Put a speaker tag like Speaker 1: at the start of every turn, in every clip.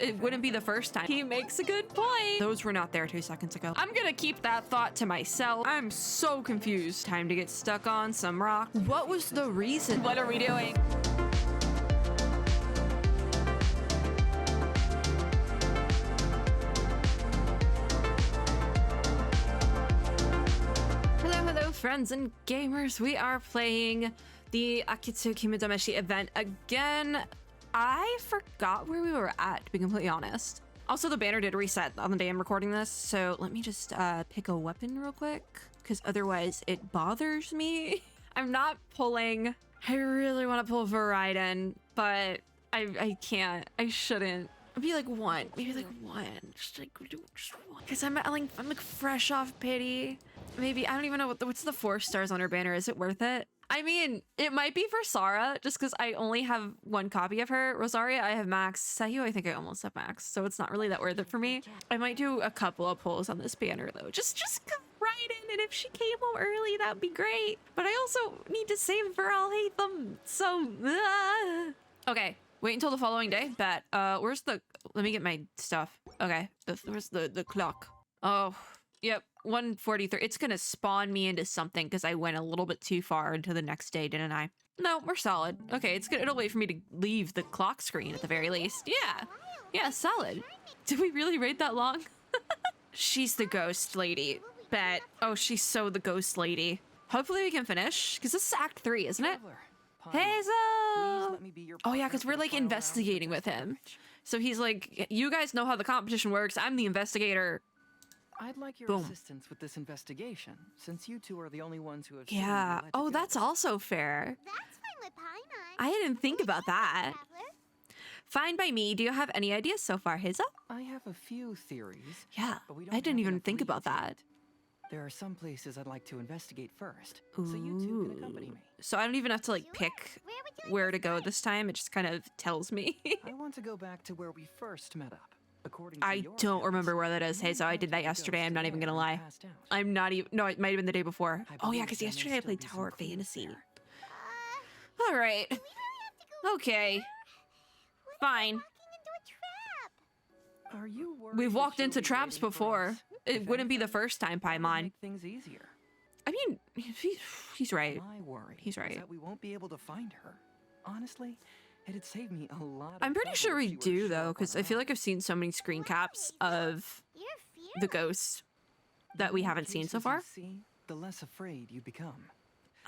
Speaker 1: It wouldn't be the first time. He makes a good point. Those were not there 2 seconds ago. I'm gonna keep that thought to myself. I'm so confused. Time to get stuck on some rock. What was the reason? What are we doing? Friends and gamers, we are playing the Akitsuki Mudameshi event again. I forgot where we were at, to be completely honest. Also, the banner did reset on the day I'm recording this, so let me just pick a weapon real quick, because otherwise it bothers me. I'm not pulling. I really want to pull Vroid, but I can't. I shouldn't. Maybe like one. Just one. Because I'm like fresh off pity. Maybe, I don't even know what's the 4 stars on her banner. Is it worth it? I mean, it might be for Sarah, just because I only have 1 copy of her. Rosaria, I have max. Sayu, I think I almost have max. So it's not really that worth it for me. I might do a couple of pulls on this banner though. Just come right in, and if she came home early, that'd be great. But I also need to save for I'll hate them. So, Okay. Wait until the following day. Bet. Where's the... Let me get my stuff. Okay. Where's the clock? Oh, yep. 1:43. It's gonna spawn me into something because I went a little bit too far into the next day, didn't I? No, we're solid. Okay, it's good. It'll wait for me to leave the clock screen at the very least. Yeah. Yeah, solid. Did we really wait that long? She's the ghost lady. Bet. Oh, she's so the ghost lady. Hopefully we can finish, because this is Act 3, isn't it? Hazel! Oh yeah, because we're like investigating with him. So he's like, you guys know how the competition works. I'm the investigator.
Speaker 2: I'd like your assistance with this investigation, since you two are the only ones who have seen
Speaker 1: Yeah. Oh, that's also fair.
Speaker 3: That's fine with Paimon.
Speaker 1: I didn't think about that. Fine by me. Do you have any ideas so far, Hazel?
Speaker 2: I have a few theories.
Speaker 1: Yeah,
Speaker 2: but we don't
Speaker 1: I didn't
Speaker 2: have
Speaker 1: even
Speaker 2: enough
Speaker 1: think about
Speaker 2: leads
Speaker 1: that.
Speaker 2: yet. There are some places I'd like to investigate first, so you two can accompany me.
Speaker 1: So I don't even have to like pick where to go this time. It just kind of tells me.
Speaker 2: I want to go back to where we first met up.
Speaker 1: I don't remember where that is. Hey, so I did that yesterday. I'm not even gonna lie. I'm not even. No, it might have been the day before. Oh yeah, because yesterday I played Tower of Fantasy. All right. Okay. Fine.
Speaker 2: Are you worried
Speaker 1: We've walked
Speaker 2: that she'll
Speaker 1: into
Speaker 2: be
Speaker 1: traps
Speaker 2: waiting for
Speaker 1: before.
Speaker 2: us?
Speaker 1: It
Speaker 2: If
Speaker 1: wouldn't be the
Speaker 2: anything,
Speaker 1: first time,
Speaker 2: that would
Speaker 1: Paimon.
Speaker 2: make things easier.
Speaker 1: I mean, he's right.
Speaker 2: My worry
Speaker 1: He's right.
Speaker 2: is that we won't be able to find her. Honestly, it'd save me a lot of
Speaker 1: I'm pretty
Speaker 2: trouble
Speaker 1: sure
Speaker 2: if
Speaker 1: we
Speaker 2: she were to
Speaker 1: do
Speaker 2: show
Speaker 1: though,
Speaker 2: up
Speaker 1: because
Speaker 2: on
Speaker 1: I feel
Speaker 2: her
Speaker 1: like I've seen so many screen caps of
Speaker 3: You're fierce.
Speaker 1: the ghosts that we haven't seen so
Speaker 2: cases you
Speaker 1: far.
Speaker 2: see, the less afraid you become.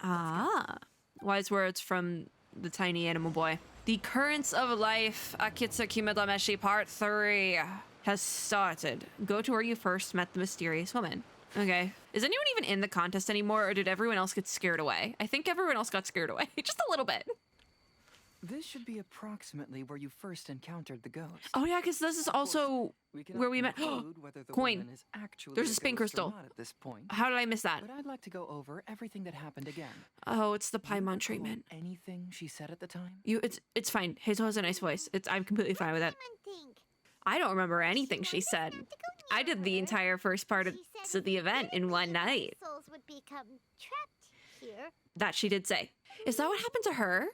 Speaker 1: Ah, wise words from the tiny animal boy. The Currents of Life, Akitsuki Mudameshi Part 3 has started. Go to where you first met the mysterious woman. Okay. Is anyone even in the contest anymore, or did everyone else get scared away? I think everyone else got scared away. Just a little bit.
Speaker 2: This should be approximately where you first encountered the ghost.
Speaker 1: Oh yeah, because this is also
Speaker 2: cannot
Speaker 1: where we met.
Speaker 2: conclude whether the
Speaker 1: Coin.
Speaker 2: woman is actually
Speaker 1: There's a spin
Speaker 2: ghost or
Speaker 1: crystal.
Speaker 2: not at this point.
Speaker 1: How did I miss that?
Speaker 2: But I'd like to go over everything that happened again.
Speaker 1: Oh, it's the
Speaker 2: Do you
Speaker 1: Paimon
Speaker 2: recall
Speaker 1: treatment.
Speaker 2: Anything she said at the time?
Speaker 1: It's fine. Hazel has a nice voice. I'm completely fine with it. I don't remember anything she said. I did the entire first part of the event in one night.
Speaker 3: Souls would become trapped here.
Speaker 1: That she did say. Is that what happened to her?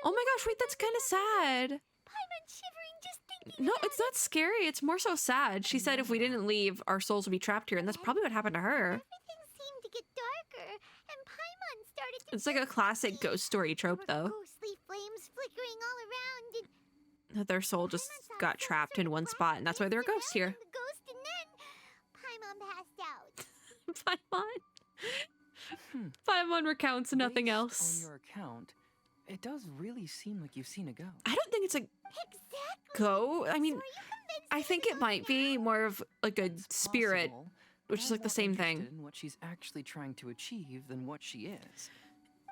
Speaker 1: Oh my gosh, wait, that's kind of sad.
Speaker 3: Paimon shivering just thinking.
Speaker 1: No, it's not scary. It's more so sad. She said if we didn't leave, our souls would be trapped here, and that's probably what happened to her.
Speaker 3: Everything seemed to get darker, and Paimon started to.
Speaker 1: It's like a classic ghost story trope, though.
Speaker 3: Ghostly flames flickering all around, and
Speaker 1: That their soul just got trapped in one spot, and that's why there are ghosts here.
Speaker 3: the ghost, and then Paimon passed out.
Speaker 1: Paimon. Paimon recounts nothing
Speaker 2: Based
Speaker 1: else.
Speaker 2: On your account, it does really seem like you've seen a ghost.
Speaker 1: I don't think it's a
Speaker 3: Exactly.
Speaker 1: go. I mean,
Speaker 3: So are you convinced
Speaker 1: I think it might be more of like a
Speaker 2: It's
Speaker 1: spirit,
Speaker 2: possible,
Speaker 1: which
Speaker 2: but
Speaker 1: is
Speaker 2: I'm
Speaker 1: like the
Speaker 2: more
Speaker 1: same
Speaker 2: interested
Speaker 1: thing.
Speaker 2: in what she's actually trying to achieve than what she is.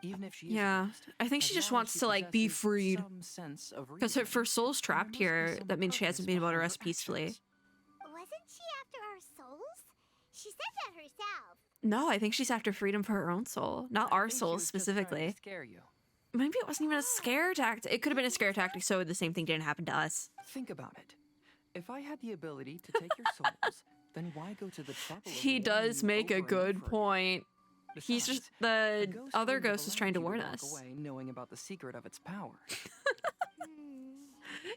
Speaker 2: Even if she is a
Speaker 1: Yeah,
Speaker 2: ghost,
Speaker 1: I think
Speaker 2: as
Speaker 1: she just
Speaker 2: long as
Speaker 1: wants
Speaker 2: she
Speaker 1: to like be
Speaker 2: possesses
Speaker 1: freed.
Speaker 2: some sense of
Speaker 1: Because
Speaker 2: reason,
Speaker 1: if her soul's
Speaker 2: there
Speaker 1: trapped
Speaker 2: must be
Speaker 1: here,
Speaker 2: some
Speaker 1: that means she hasn't
Speaker 2: purpose
Speaker 1: been able to
Speaker 2: behind
Speaker 1: rest
Speaker 2: her
Speaker 1: peacefully.
Speaker 2: actions.
Speaker 3: Wasn't she after our souls? She said that herself.
Speaker 1: No, I think she's after freedom for her own soul, not
Speaker 2: I
Speaker 1: our
Speaker 2: think she
Speaker 1: souls
Speaker 2: was just trying to
Speaker 1: specifically.
Speaker 2: scare you.
Speaker 1: Maybe it wasn't even a scare tactic. It could have been a scare tactic, so the same thing didn't happen to us.
Speaker 2: Think about it. If I had the ability to take your souls, then why go to the trouble of
Speaker 1: He
Speaker 2: warning
Speaker 1: does
Speaker 2: you
Speaker 1: make a
Speaker 2: over and
Speaker 1: good
Speaker 2: over again?
Speaker 1: point. He's
Speaker 2: Besides,
Speaker 1: just the
Speaker 2: ghost
Speaker 1: other
Speaker 2: wouldn't have
Speaker 1: ghost is trying to
Speaker 2: allowed you
Speaker 1: warn
Speaker 2: walk
Speaker 1: us.
Speaker 2: away knowing about the secret of its power.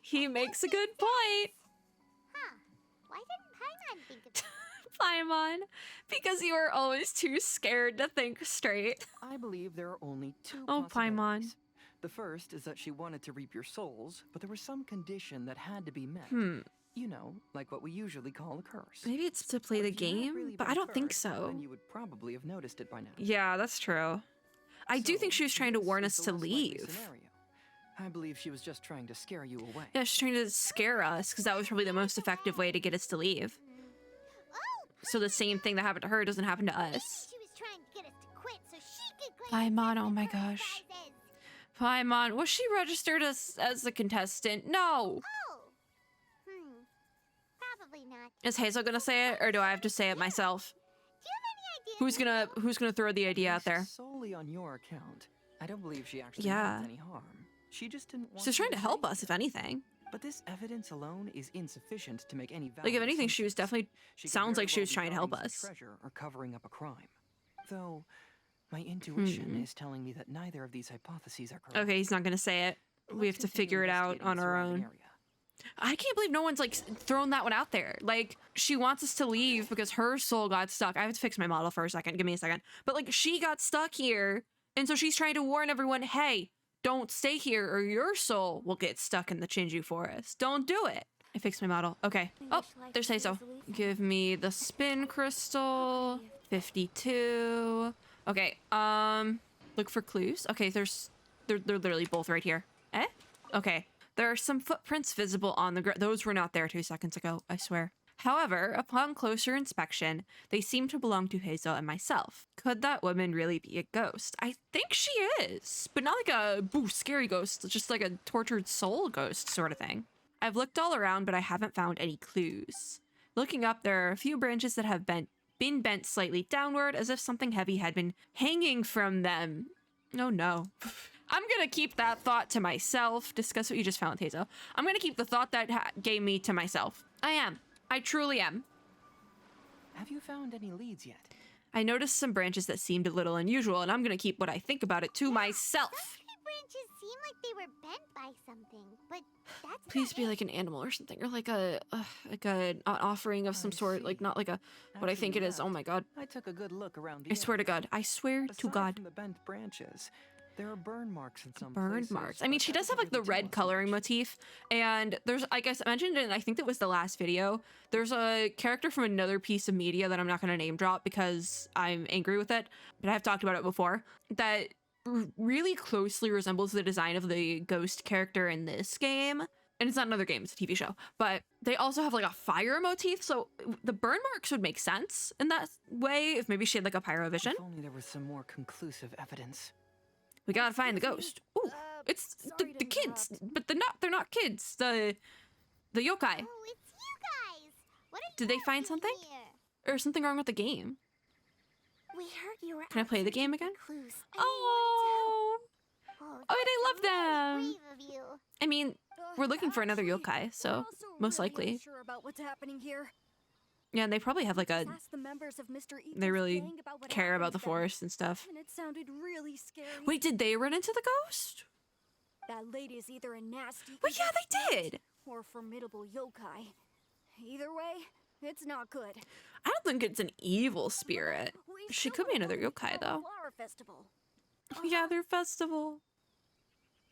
Speaker 1: He makes a good point.
Speaker 3: Why didn't Paimon think of it?
Speaker 1: Paimon, because you are always too scared to think straight.
Speaker 2: I believe there are only two
Speaker 1: Oh, Paimon.
Speaker 2: possibilities. The first is that she wanted to reap your souls, but there was some condition that had to be met. You know, like what we usually call a curse.
Speaker 1: Maybe it's to play
Speaker 2: But
Speaker 1: the
Speaker 2: if you hadn't
Speaker 1: game,
Speaker 2: really
Speaker 1: but
Speaker 2: been
Speaker 1: I don't think
Speaker 2: cursed,
Speaker 1: so.
Speaker 2: Then you would probably have noticed it by now.
Speaker 1: Yeah, that's true. I do think
Speaker 2: So,
Speaker 1: she was trying to
Speaker 2: this
Speaker 1: warn
Speaker 2: is
Speaker 1: us
Speaker 2: the
Speaker 1: to
Speaker 2: less likely
Speaker 1: leave.
Speaker 2: scenario. I believe she was just trying to scare you away.
Speaker 1: Yeah, she's trying to scare us because that was probably the most effective way to get us to leave.
Speaker 3: Oh,
Speaker 1: So the same thing that happened to her doesn't happen to
Speaker 3: maybe
Speaker 1: us.
Speaker 3: she was trying to get us to quit so she could claim
Speaker 1: Paimon,
Speaker 3: the
Speaker 1: oh my
Speaker 3: curse
Speaker 1: gosh.
Speaker 3: prizes.
Speaker 1: Paimon, was she registered as a contestant? No.
Speaker 3: Oh. Probably not.
Speaker 1: Is Hazel gonna say it, or do I have to say it myself?
Speaker 3: Do you have any idea?
Speaker 1: Who's gonna throw the idea out there?
Speaker 2: Solely on your account. I don't believe she actually
Speaker 1: Yeah.
Speaker 2: meant any harm. She just didn't want
Speaker 1: She's
Speaker 2: you
Speaker 1: trying to help
Speaker 2: say
Speaker 1: us,
Speaker 2: it.
Speaker 1: if anything.
Speaker 2: But this evidence alone is insufficient to make any valid
Speaker 1: Like, if anything, she was
Speaker 2: assumptions.
Speaker 1: definitely
Speaker 2: She could
Speaker 1: sounds
Speaker 2: very
Speaker 1: like she
Speaker 2: well
Speaker 1: was
Speaker 2: be
Speaker 1: trying to help
Speaker 2: guarding some
Speaker 1: us.
Speaker 2: treasure or covering up a crime. Though my intuition
Speaker 1: Hmm.
Speaker 2: is telling me that neither of these hypotheses are correct.
Speaker 1: Okay, he's not gonna say it. We have
Speaker 2: Let's
Speaker 1: to
Speaker 2: continue
Speaker 1: figure it out
Speaker 2: investigating
Speaker 1: on
Speaker 2: the
Speaker 1: our
Speaker 2: surrounding
Speaker 1: own.
Speaker 2: area.
Speaker 1: I can't believe no one's like thrown that one out there. Like, she wants us to leave because her soul got stuck. I have to fix my model for a second. Give me a second. But like, she got stuck here, and so she's trying to warn everyone, hey, don't stay here or your soul will get stuck in the Chinju forest. Don't do it. I fixed my model. Okay. Oh, there's Seiso. Give me the spin crystal. 52. Okay, look for clues. Okay, they're literally both right here. Eh? Okay. There are some footprints visible on the ground. Those were not there 2 seconds ago, I swear. However, upon closer inspection, they seem to belong to Hazel and myself. Could that woman really be a ghost? I think she is, but not like a boo scary ghost, just like a tortured soul ghost sort of thing. I've looked all around, but I haven't found any clues. Looking up, there are a few branches that have been bent slightly downward, as if something heavy had been hanging from them. Oh no. I'm gonna keep that thought to myself. Discuss what you just found, Hazel. I'm gonna keep the thought that gave me to myself. I am. I truly am.
Speaker 2: Have you found any leads yet?
Speaker 1: I noticed some branches that seemed a little unusual, and I'm gonna keep what I think about it to myself.
Speaker 3: Some branches seem like they were bent by something, but that's
Speaker 1: Please
Speaker 3: not
Speaker 1: be
Speaker 3: it.
Speaker 1: like an animal or something, or like an offering of some
Speaker 2: I
Speaker 1: sort, like
Speaker 2: see.
Speaker 1: not like a what I
Speaker 2: After
Speaker 1: think
Speaker 2: you
Speaker 1: it is. Oh
Speaker 2: left,
Speaker 1: my god.
Speaker 2: I took a good look around the
Speaker 1: I swear to
Speaker 2: area.
Speaker 1: God. I swear to
Speaker 2: Aside
Speaker 1: God.
Speaker 2: from the bent branches, there are burn marks in some
Speaker 1: Burn
Speaker 2: places,
Speaker 1: marks. I mean,
Speaker 2: but
Speaker 1: she
Speaker 2: that
Speaker 1: does have
Speaker 2: doesn't
Speaker 1: like the
Speaker 2: really tell
Speaker 1: red
Speaker 2: us
Speaker 1: coloring
Speaker 2: much.
Speaker 1: motif, and there's, like I mentioned it, I think that was the last video. There's a character from another piece of media that I'm not going to name drop because I'm angry with it, but I've talked about it before, that really closely resembles the design of the ghost character in this game. And it's not another game, it's a TV show. But they also have like a fire motif, so the burn marks would make sense in that way if maybe she had like a pyro vision.
Speaker 2: If only there was some more conclusive evidence.
Speaker 1: We gotta find the ghost. Ooh, it's
Speaker 4: sorry
Speaker 1: the
Speaker 4: to
Speaker 1: kids,
Speaker 4: interrupt.
Speaker 1: but they're not kids. The yokai.
Speaker 3: Oh, it's you guys. What are
Speaker 1: Did
Speaker 3: you
Speaker 1: they find
Speaker 3: doing
Speaker 1: something?
Speaker 3: here?
Speaker 1: Or something wrong with the game?
Speaker 3: We heard you were
Speaker 1: Can I
Speaker 3: out
Speaker 1: play the
Speaker 3: searching
Speaker 1: game
Speaker 3: for
Speaker 1: again?
Speaker 3: clues, and
Speaker 1: Oh,
Speaker 3: we wanted to help.
Speaker 1: oh, they love
Speaker 3: That's really
Speaker 1: them.
Speaker 3: brave of you.
Speaker 1: I mean, we're looking for another
Speaker 4: Actually,
Speaker 1: yokai,
Speaker 4: we're
Speaker 1: so
Speaker 4: also
Speaker 1: most
Speaker 4: really
Speaker 1: likely.
Speaker 4: unsure about what's happening here.
Speaker 1: Yeah, and they probably have like a.
Speaker 4: Just asked the members of Mr. Eaton's
Speaker 1: They really
Speaker 4: gang about what
Speaker 1: care about
Speaker 4: happened
Speaker 1: the
Speaker 4: to them,
Speaker 1: forest and stuff.
Speaker 4: and it sounded really scary.
Speaker 1: Wait, did they run into the ghost?
Speaker 4: That lady is either a nasty
Speaker 1: Well, yeah,
Speaker 4: evil
Speaker 1: they
Speaker 4: spirit
Speaker 1: did.
Speaker 4: or a formidable yokai. Either way, it's not good.
Speaker 1: I don't think it's an evil spirit.
Speaker 4: We
Speaker 1: She
Speaker 4: still
Speaker 1: could be
Speaker 4: don't know
Speaker 1: another
Speaker 4: the
Speaker 1: yokai,
Speaker 4: Mikawa
Speaker 1: though.
Speaker 4: Flower Festival.
Speaker 1: Oh, yeah, their festival.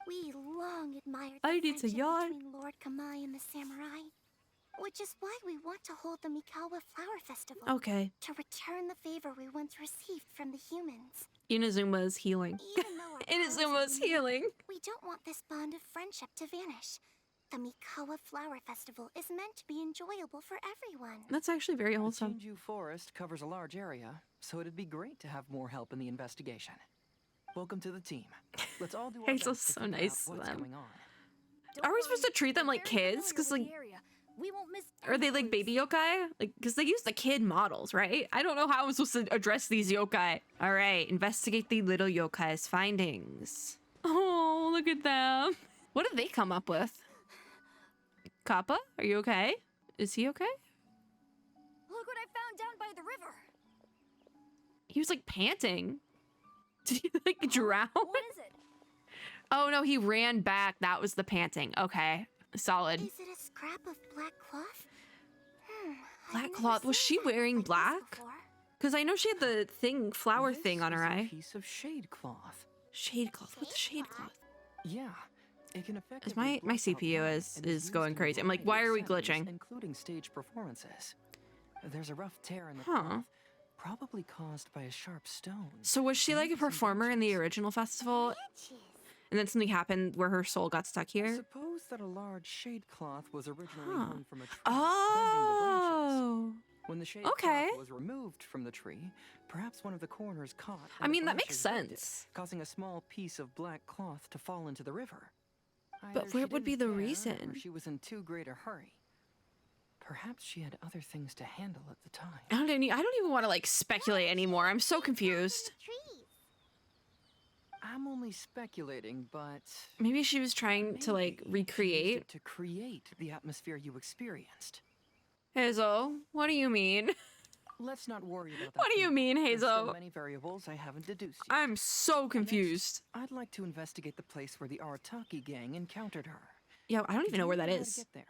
Speaker 3: We long admired
Speaker 1: I
Speaker 3: the
Speaker 1: need to
Speaker 3: friendship
Speaker 1: yawn.
Speaker 3: between Lord Kamai and the samurai, which is why we want to hold the Mikawa Flower Festival.
Speaker 1: Okay.
Speaker 3: To return the favor we once received from the humans.
Speaker 1: Inazuma's healing.
Speaker 3: Even though our powers are
Speaker 1: Inazuma's
Speaker 3: limited,
Speaker 1: healing.
Speaker 3: we don't want this bond of friendship to vanish. The Mikawa Flower Festival is meant to be enjoyable for everyone.
Speaker 1: That's actually very
Speaker 2: The
Speaker 1: wholesome.
Speaker 2: Chinju Forest covers a large area, so it'd be great to have more help in the investigation. Welcome to the team. Let's all do our
Speaker 1: Hazel's
Speaker 2: best to
Speaker 1: so
Speaker 2: figure out
Speaker 1: nice to
Speaker 2: what's
Speaker 1: them.
Speaker 2: going on.
Speaker 1: Are we supposed to treat them like kids? 'Cause, like,
Speaker 4: we won't miss
Speaker 1: Are they like baby yokai? Like, because they use the kid models, right? I don't know how I'm supposed to address these yokai. All right, investigate the little yokai's findings. Oh, look at them. What did they come up with? Kappa, are you okay? Is he okay?
Speaker 4: Look what I found down by the river.
Speaker 1: He was like panting. Did he like drown?
Speaker 4: What is it?
Speaker 1: Oh no, he ran back. That was the panting. Okay, solid.
Speaker 3: Is it a scrap of black cloth?
Speaker 1: Black
Speaker 3: I've never
Speaker 1: cloth. Was
Speaker 3: seen
Speaker 1: she
Speaker 3: that
Speaker 1: wearing
Speaker 3: like this
Speaker 1: black?
Speaker 3: before.
Speaker 1: Because I know she had the flower
Speaker 2: This
Speaker 1: thing on her
Speaker 2: is a
Speaker 1: eye.
Speaker 2: piece of shade cloth.
Speaker 1: Shade cloth. What's shade cloth?
Speaker 2: Yeah, it can effectively
Speaker 1: My
Speaker 2: block out
Speaker 1: CPU
Speaker 2: light
Speaker 1: is
Speaker 2: and
Speaker 1: is
Speaker 2: used
Speaker 1: going
Speaker 2: in a
Speaker 1: crazy. I'm like,
Speaker 2: variety
Speaker 1: why
Speaker 2: of
Speaker 1: are we
Speaker 2: settings,
Speaker 1: glitching?
Speaker 2: including stage performances. There's a rough tear in the
Speaker 1: Huh.
Speaker 2: cloth, probably caused by a sharp stone.
Speaker 1: So was she
Speaker 2: or
Speaker 1: like a
Speaker 2: maybe some
Speaker 1: performer in the
Speaker 2: branches.
Speaker 1: original festival,
Speaker 3: Branches.
Speaker 1: and then something happened where her soul got stuck here?
Speaker 2: Suppose that a large shade cloth was originally
Speaker 1: Huh.
Speaker 2: hung from a tree, bending the branches.
Speaker 1: Oh.
Speaker 2: When the shade
Speaker 1: Okay.
Speaker 2: cloth was removed from the tree, perhaps one of the corners caught.
Speaker 1: I
Speaker 2: and the
Speaker 1: mean, that makes
Speaker 2: branches ripped it,
Speaker 1: sense.
Speaker 2: causing a small piece of black cloth to fall into the river.
Speaker 1: But
Speaker 2: Either
Speaker 1: where
Speaker 2: she
Speaker 1: would be
Speaker 2: didn't
Speaker 1: the
Speaker 2: care,
Speaker 1: reason?
Speaker 2: Or she was in too great a hurry. Perhaps she had other things to handle at the time.
Speaker 1: I don't even want to like speculate anymore. I'm so confused.
Speaker 3: Trees.
Speaker 2: I'm only speculating, but
Speaker 1: Maybe she was trying to like
Speaker 2: maybe she used
Speaker 1: recreate.
Speaker 2: it to create the atmosphere you experienced.
Speaker 1: Hazel, what do you mean?
Speaker 2: Let's not worry about that.
Speaker 1: What do you
Speaker 2: for now.
Speaker 1: mean,
Speaker 2: There's still
Speaker 1: Hazel?
Speaker 2: many variables I haven't deduced yet.
Speaker 1: I'm so confused.
Speaker 2: I'd like to investigate the place where the Arataki gang encountered her.
Speaker 1: Yeah, I don't
Speaker 2: Did
Speaker 1: even know
Speaker 2: you
Speaker 1: where that
Speaker 2: how to
Speaker 1: is.
Speaker 2: get there?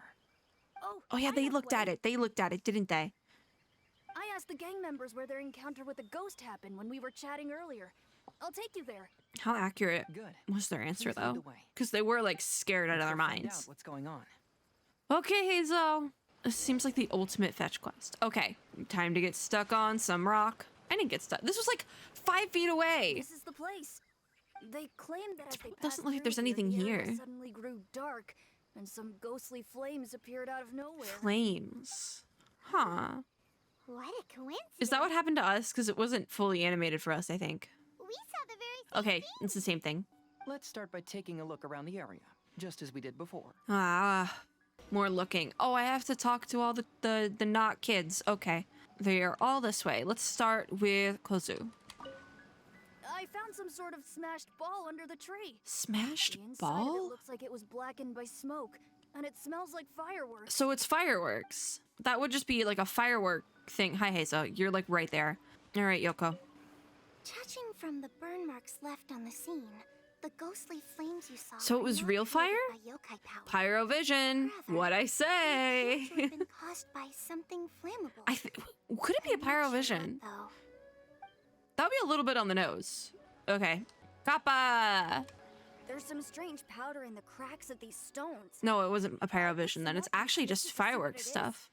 Speaker 1: Oh yeah,
Speaker 4: I
Speaker 1: they
Speaker 4: know
Speaker 1: looked
Speaker 4: the
Speaker 1: at
Speaker 4: way.
Speaker 1: it. They looked at it, didn't they?
Speaker 4: I asked the gang members where their encounter with the ghost happened when we were chatting earlier. I'll take you there.
Speaker 1: How accurate
Speaker 2: Good.
Speaker 1: was their answer
Speaker 2: Please lead
Speaker 1: though?
Speaker 2: the way.
Speaker 1: Because they were like scared out of
Speaker 2: Let's
Speaker 1: their
Speaker 2: go find
Speaker 1: minds.
Speaker 2: out what's going on?
Speaker 1: Okay, Hazel. This seems like the ultimate fetch quest. Okay, time to get stuck on some rock. I didn't get stuck. This was like 5 feet away.
Speaker 4: This is the place. They claimed that as they
Speaker 1: Doesn't
Speaker 4: passed
Speaker 1: look like
Speaker 4: through
Speaker 1: there's anything
Speaker 4: the area
Speaker 1: here.
Speaker 4: suddenly grew dark, and some ghostly flames appeared out of nowhere.
Speaker 1: Flames. Huh.
Speaker 3: What a coincidence.
Speaker 1: Is that what happened to us? Because it wasn't fully animated for us, I think.
Speaker 3: We saw the very same
Speaker 1: Okay, it's the same thing.
Speaker 2: Let's start by taking a look around the area, just as we did before.
Speaker 1: Ah, more looking. Oh, I have to talk to all the not kids. Okay. They are all this way. Let's start with Kozu.
Speaker 4: I found some sort of smashed ball under the tree.
Speaker 1: Smashed
Speaker 4: The inside of it
Speaker 1: ball?
Speaker 4: looks like it was blackened by smoke, and it smells like fireworks.
Speaker 1: So it's fireworks. That would just be like a firework thing. Hi, Hazel. You're like right there. All right, Yoko.
Speaker 3: Judging from the burn marks left on the scene, the ghostly flames you saw.
Speaker 1: So it
Speaker 3: were
Speaker 1: was
Speaker 3: not
Speaker 1: real
Speaker 3: created
Speaker 1: fire?
Speaker 3: by yokai power.
Speaker 1: Pyrovision.
Speaker 3: Rather,
Speaker 1: What I
Speaker 3: They
Speaker 1: say.
Speaker 3: appear to have been caused by something flammable.
Speaker 1: Could it be a
Speaker 3: I'm not sure
Speaker 1: pyrovision?
Speaker 3: what, though.
Speaker 1: That would be a little bit on the nose. Okay. Kappa.
Speaker 4: There's some strange powder in the cracks of these stones.
Speaker 1: No, it wasn't a pyrovision then. It's
Speaker 4: Nothing
Speaker 1: actually just
Speaker 4: suspicious to see what
Speaker 1: fireworks
Speaker 4: it is.
Speaker 1: stuff.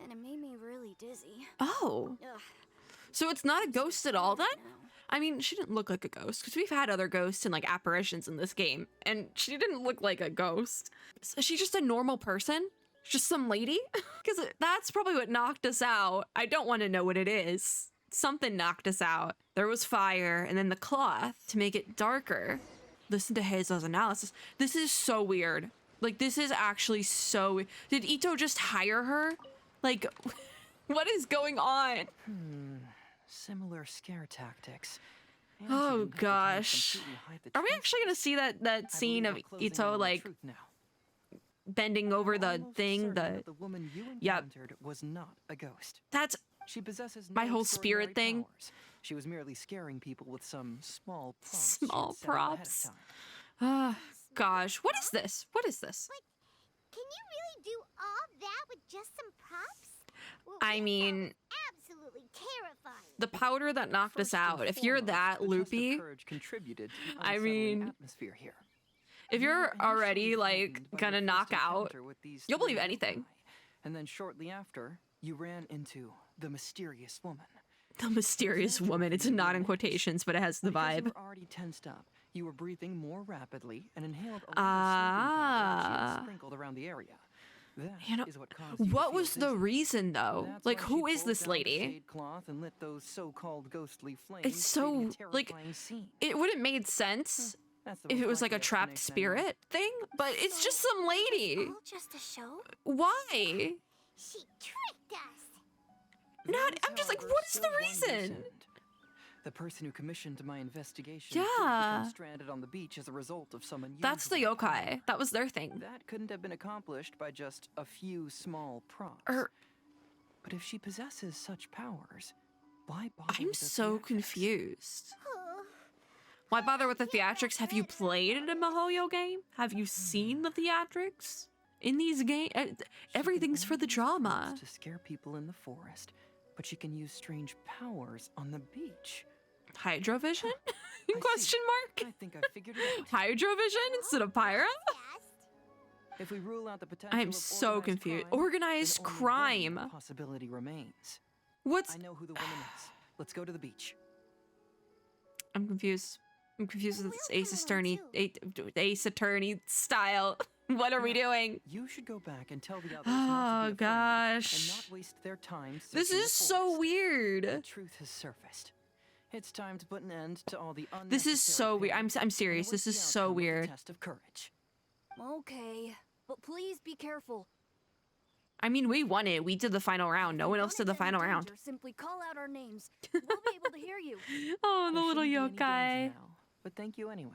Speaker 4: And it made me really dizzy.
Speaker 1: Oh.
Speaker 4: Ugh.
Speaker 1: So it's not a ghost at all then?
Speaker 4: No.
Speaker 1: I mean, she didn't look like a ghost because we've had other ghosts and like apparitions in this game, and she didn't look like a ghost. Is she just a normal person? Just some lady? Because that's probably what knocked us out. I don't want to know what it is. Something knocked us out. There was fire, and then the cloth to make it darker. Listen to Hazel's analysis. This is so weird. Like, this is actually so. Did Ito just hire her? Like, what is going on?
Speaker 2: Similar scare tactics. And
Speaker 1: Oh,
Speaker 2: she didn't have the time to
Speaker 1: gosh.
Speaker 2: completely hide the
Speaker 1: Are we
Speaker 2: truth.
Speaker 1: actually gonna see that
Speaker 2: I
Speaker 1: scene
Speaker 2: believe
Speaker 1: of
Speaker 2: we're closing in
Speaker 1: Ito
Speaker 2: on the
Speaker 1: like
Speaker 2: truth now.
Speaker 1: bending over the
Speaker 2: Almost
Speaker 1: thing?
Speaker 2: certain
Speaker 1: The
Speaker 2: that the woman you
Speaker 1: Yep.
Speaker 2: encountered was not a ghost.
Speaker 1: that's
Speaker 2: She possesses
Speaker 1: My
Speaker 2: no
Speaker 1: whole spirit
Speaker 2: extraordinary
Speaker 1: thing.
Speaker 2: powers. She was merely scaring people with some small props.
Speaker 1: Small
Speaker 2: she'd set up ahead of
Speaker 1: props.
Speaker 2: time.
Speaker 1: gosh. What is this? What is this?
Speaker 3: Can you really do all that with just some props? Well,
Speaker 1: I
Speaker 3: that
Speaker 1: mean,
Speaker 3: sounds absolutely terrifying.
Speaker 1: the powder that knocked us
Speaker 2: First and
Speaker 1: out. If you're
Speaker 2: foremost,
Speaker 1: that
Speaker 2: the test of
Speaker 1: loopy,
Speaker 2: courage contributed to the
Speaker 1: I
Speaker 2: unsettling
Speaker 1: mean,
Speaker 2: atmosphere here.
Speaker 1: if
Speaker 2: You were
Speaker 1: you're already
Speaker 2: initially
Speaker 1: like
Speaker 2: frightened by
Speaker 1: gonna
Speaker 2: your
Speaker 1: knock
Speaker 2: first
Speaker 1: out,
Speaker 2: encounter with these
Speaker 1: you'll believe
Speaker 2: three
Speaker 1: anything.
Speaker 2: yokai, and then shortly after, you ran into the mysterious woman.
Speaker 1: The mysterious woman. It's not in quotations, but it has the
Speaker 2: Because you
Speaker 1: vibe.
Speaker 2: were already tensed up, you were breathing more rapidly and inhaled a lot of sleeping powder
Speaker 1: Ah.
Speaker 2: that she had sprinkled around the area. That
Speaker 1: You know,
Speaker 2: is what caused you to
Speaker 1: what
Speaker 2: feel
Speaker 1: was the
Speaker 2: dizzy.
Speaker 1: reason though?
Speaker 2: That's
Speaker 1: Like,
Speaker 2: why
Speaker 1: who
Speaker 2: she
Speaker 1: is
Speaker 2: pulled
Speaker 1: this
Speaker 2: down the
Speaker 1: lady?
Speaker 2: shade cloth and lit those so-called ghostly flames,
Speaker 1: It's so
Speaker 2: creating a
Speaker 1: like
Speaker 2: terrifying scene.
Speaker 1: it would have made sense
Speaker 2: That's the
Speaker 1: if it
Speaker 2: most
Speaker 1: was like a
Speaker 2: likely
Speaker 1: trapped
Speaker 2: explanation anyway.
Speaker 1: spirit thing, but it's just
Speaker 3: So,
Speaker 1: some
Speaker 3: it was
Speaker 1: lady.
Speaker 3: all just a show?
Speaker 1: Why?
Speaker 3: She tricked us.
Speaker 1: Not.
Speaker 2: There
Speaker 1: I'm just like,
Speaker 2: however,
Speaker 1: what is the
Speaker 2: still one loose
Speaker 1: reason?
Speaker 2: end. The person who commissioned my investigation did
Speaker 1: Yeah.
Speaker 2: become stranded on the beach as a result of some unusual
Speaker 1: That's the yokai. That was their thing.
Speaker 2: That couldn't have been accomplished by just a few small props.
Speaker 1: Or
Speaker 2: But if she possesses such powers, why bother
Speaker 1: I'm
Speaker 2: with the
Speaker 1: so
Speaker 2: theatrics?
Speaker 1: confused. Why bother with the theatrics? Have you played a Mihoyo game? Have you seen the theatrics? In these games,
Speaker 2: She can
Speaker 1: everything's for
Speaker 2: only
Speaker 1: the
Speaker 2: use
Speaker 1: drama.
Speaker 2: words to scare people in the forest, but she can use strange powers on the beach.
Speaker 1: Hydrovision?
Speaker 2: I see.
Speaker 1: Question mark?
Speaker 2: I think I figured it out.
Speaker 1: Hydrovision instead of pyro?
Speaker 3: Fast.
Speaker 2: If we rule out the potential
Speaker 1: I'm
Speaker 2: of
Speaker 1: so confused.
Speaker 2: then
Speaker 1: Organized
Speaker 2: only one
Speaker 1: crime.
Speaker 2: possibility remains.
Speaker 1: What's...
Speaker 2: I know who the woman is. Let's go to the beach.
Speaker 1: I'm confused. I'm confused with this
Speaker 3: We'll
Speaker 1: Ace
Speaker 3: come along
Speaker 1: Attorney, Ace Attorney style. What are we doing?
Speaker 2: You should go back and tell the others
Speaker 1: Oh,
Speaker 2: not to be afraid
Speaker 1: gosh.
Speaker 2: and not waste their time.
Speaker 1: This
Speaker 2: searching
Speaker 1: is
Speaker 2: the
Speaker 1: so
Speaker 2: forest. The
Speaker 1: weird.
Speaker 2: truth has surfaced. It's time to put an end to all the
Speaker 1: This is so
Speaker 2: unnecessary
Speaker 1: weird.
Speaker 2: pain
Speaker 1: I'm
Speaker 2: and
Speaker 1: serious.
Speaker 2: await
Speaker 1: This
Speaker 2: the
Speaker 1: is so
Speaker 2: outcome of the
Speaker 1: weird.
Speaker 2: Test of courage.
Speaker 4: Okay, but please be careful.
Speaker 1: I mean, we won it. We did the final round. No one else did the final round.
Speaker 4: Simply call out our names. We'll be able to hear you.
Speaker 1: Oh, the
Speaker 2: There
Speaker 1: little
Speaker 2: shouldn't be any danger
Speaker 1: yokai.
Speaker 2: now, but thank you anyway.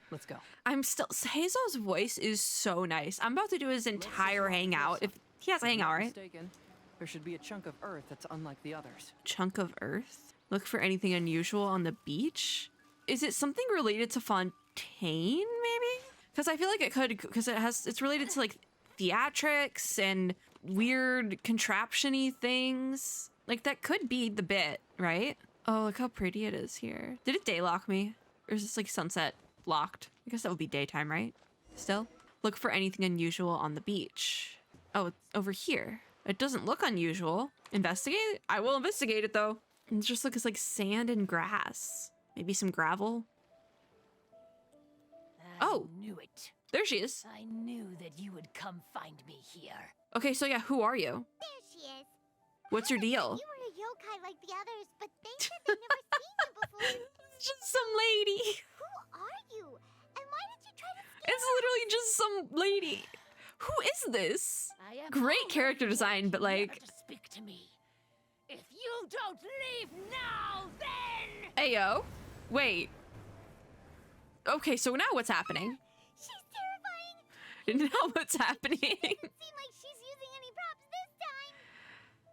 Speaker 2: Let's go.
Speaker 1: I'm still... Hazel's voice is so nice. I'm about to do his entire hangout. If he has a
Speaker 2: If I'm
Speaker 1: hangout,
Speaker 2: not
Speaker 1: right?
Speaker 2: mistaken, there should be a chunk of earth that's unlike the others.
Speaker 1: Chunk of earth? Look for anything unusual on the beach? Is it something related to Fontaine, maybe? Because I feel like it could, because it's related to like theatrics and weird contraption-y things. Like that could be the bit, right? Oh, look how pretty it is here. Did it daylock me? Or is this like sunset locked? I guess that would be daytime, right? Still? Look for anything unusual on the beach. Oh, it's over here. It doesn't look unusual. Investigate? I will investigate it though. It just looks like sand and grass. Maybe some gravel. Oh.
Speaker 5: I knew it.
Speaker 1: There she is.
Speaker 5: I knew that you would come find me here.
Speaker 1: Okay, so yeah, who are you?
Speaker 3: There she is.
Speaker 1: What's your deal?
Speaker 3: You were a yokai like the others, but they said they've never seen you before.
Speaker 1: It's just some lady.
Speaker 3: Who are you? And why did you try to scare
Speaker 1: It's literally just some lady. Who is this?
Speaker 5: I am
Speaker 1: Great
Speaker 5: already
Speaker 1: character design, but
Speaker 5: warned you
Speaker 1: like...
Speaker 5: never to speak to me. If you don't leave now, then
Speaker 1: Ayo. Wait. Okay, so now what's happening?
Speaker 3: She's terrifying.
Speaker 1: Now what's happening?
Speaker 3: Doesn't seem like she's using any props this time.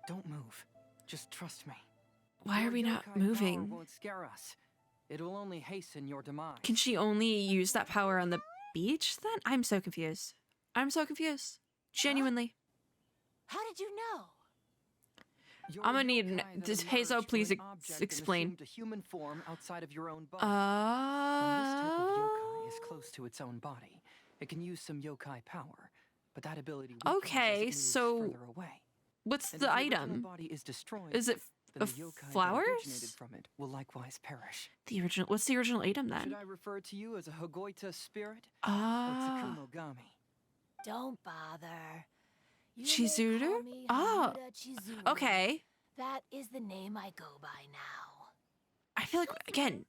Speaker 2: Don't move. Just trust me.
Speaker 1: Why are
Speaker 2: Your
Speaker 1: we not
Speaker 2: yokai power
Speaker 1: moving?
Speaker 2: won't scare us. It will only hasten your demise.
Speaker 1: Can she only use that power on the beach then? I'm so confused. I'm so confused. Genuinely.
Speaker 5: how did you know?
Speaker 2: You're
Speaker 1: I'm
Speaker 2: a
Speaker 1: gonna need an-
Speaker 2: yokai that
Speaker 1: does
Speaker 2: emerged
Speaker 1: Hazel
Speaker 2: from
Speaker 1: please
Speaker 2: an object and
Speaker 1: explain?
Speaker 2: assumed a human form outside of your own body. When this type of yokai is close to its own body, it can use some yokai power, but that ability weakens as
Speaker 1: Okay,
Speaker 2: it moves
Speaker 1: so
Speaker 2: further away.
Speaker 1: What's
Speaker 2: And
Speaker 1: the
Speaker 2: if the original
Speaker 1: item?
Speaker 2: body is destroyed,
Speaker 1: Is it
Speaker 2: then
Speaker 1: f-
Speaker 2: the yokai that
Speaker 1: flowers?
Speaker 2: originated from it will likewise perish.
Speaker 1: The original. What's the original item
Speaker 2: Should
Speaker 1: then?
Speaker 2: I refer to you as a Hagoita spirit
Speaker 1: Ah.
Speaker 2: or Tsukumogami?
Speaker 5: Don't bother. You may
Speaker 1: Chizuru?
Speaker 5: call me
Speaker 1: Ah.
Speaker 5: Haruda Chizuru.
Speaker 1: Okay.
Speaker 5: That is the name I go by now.
Speaker 1: I feel like again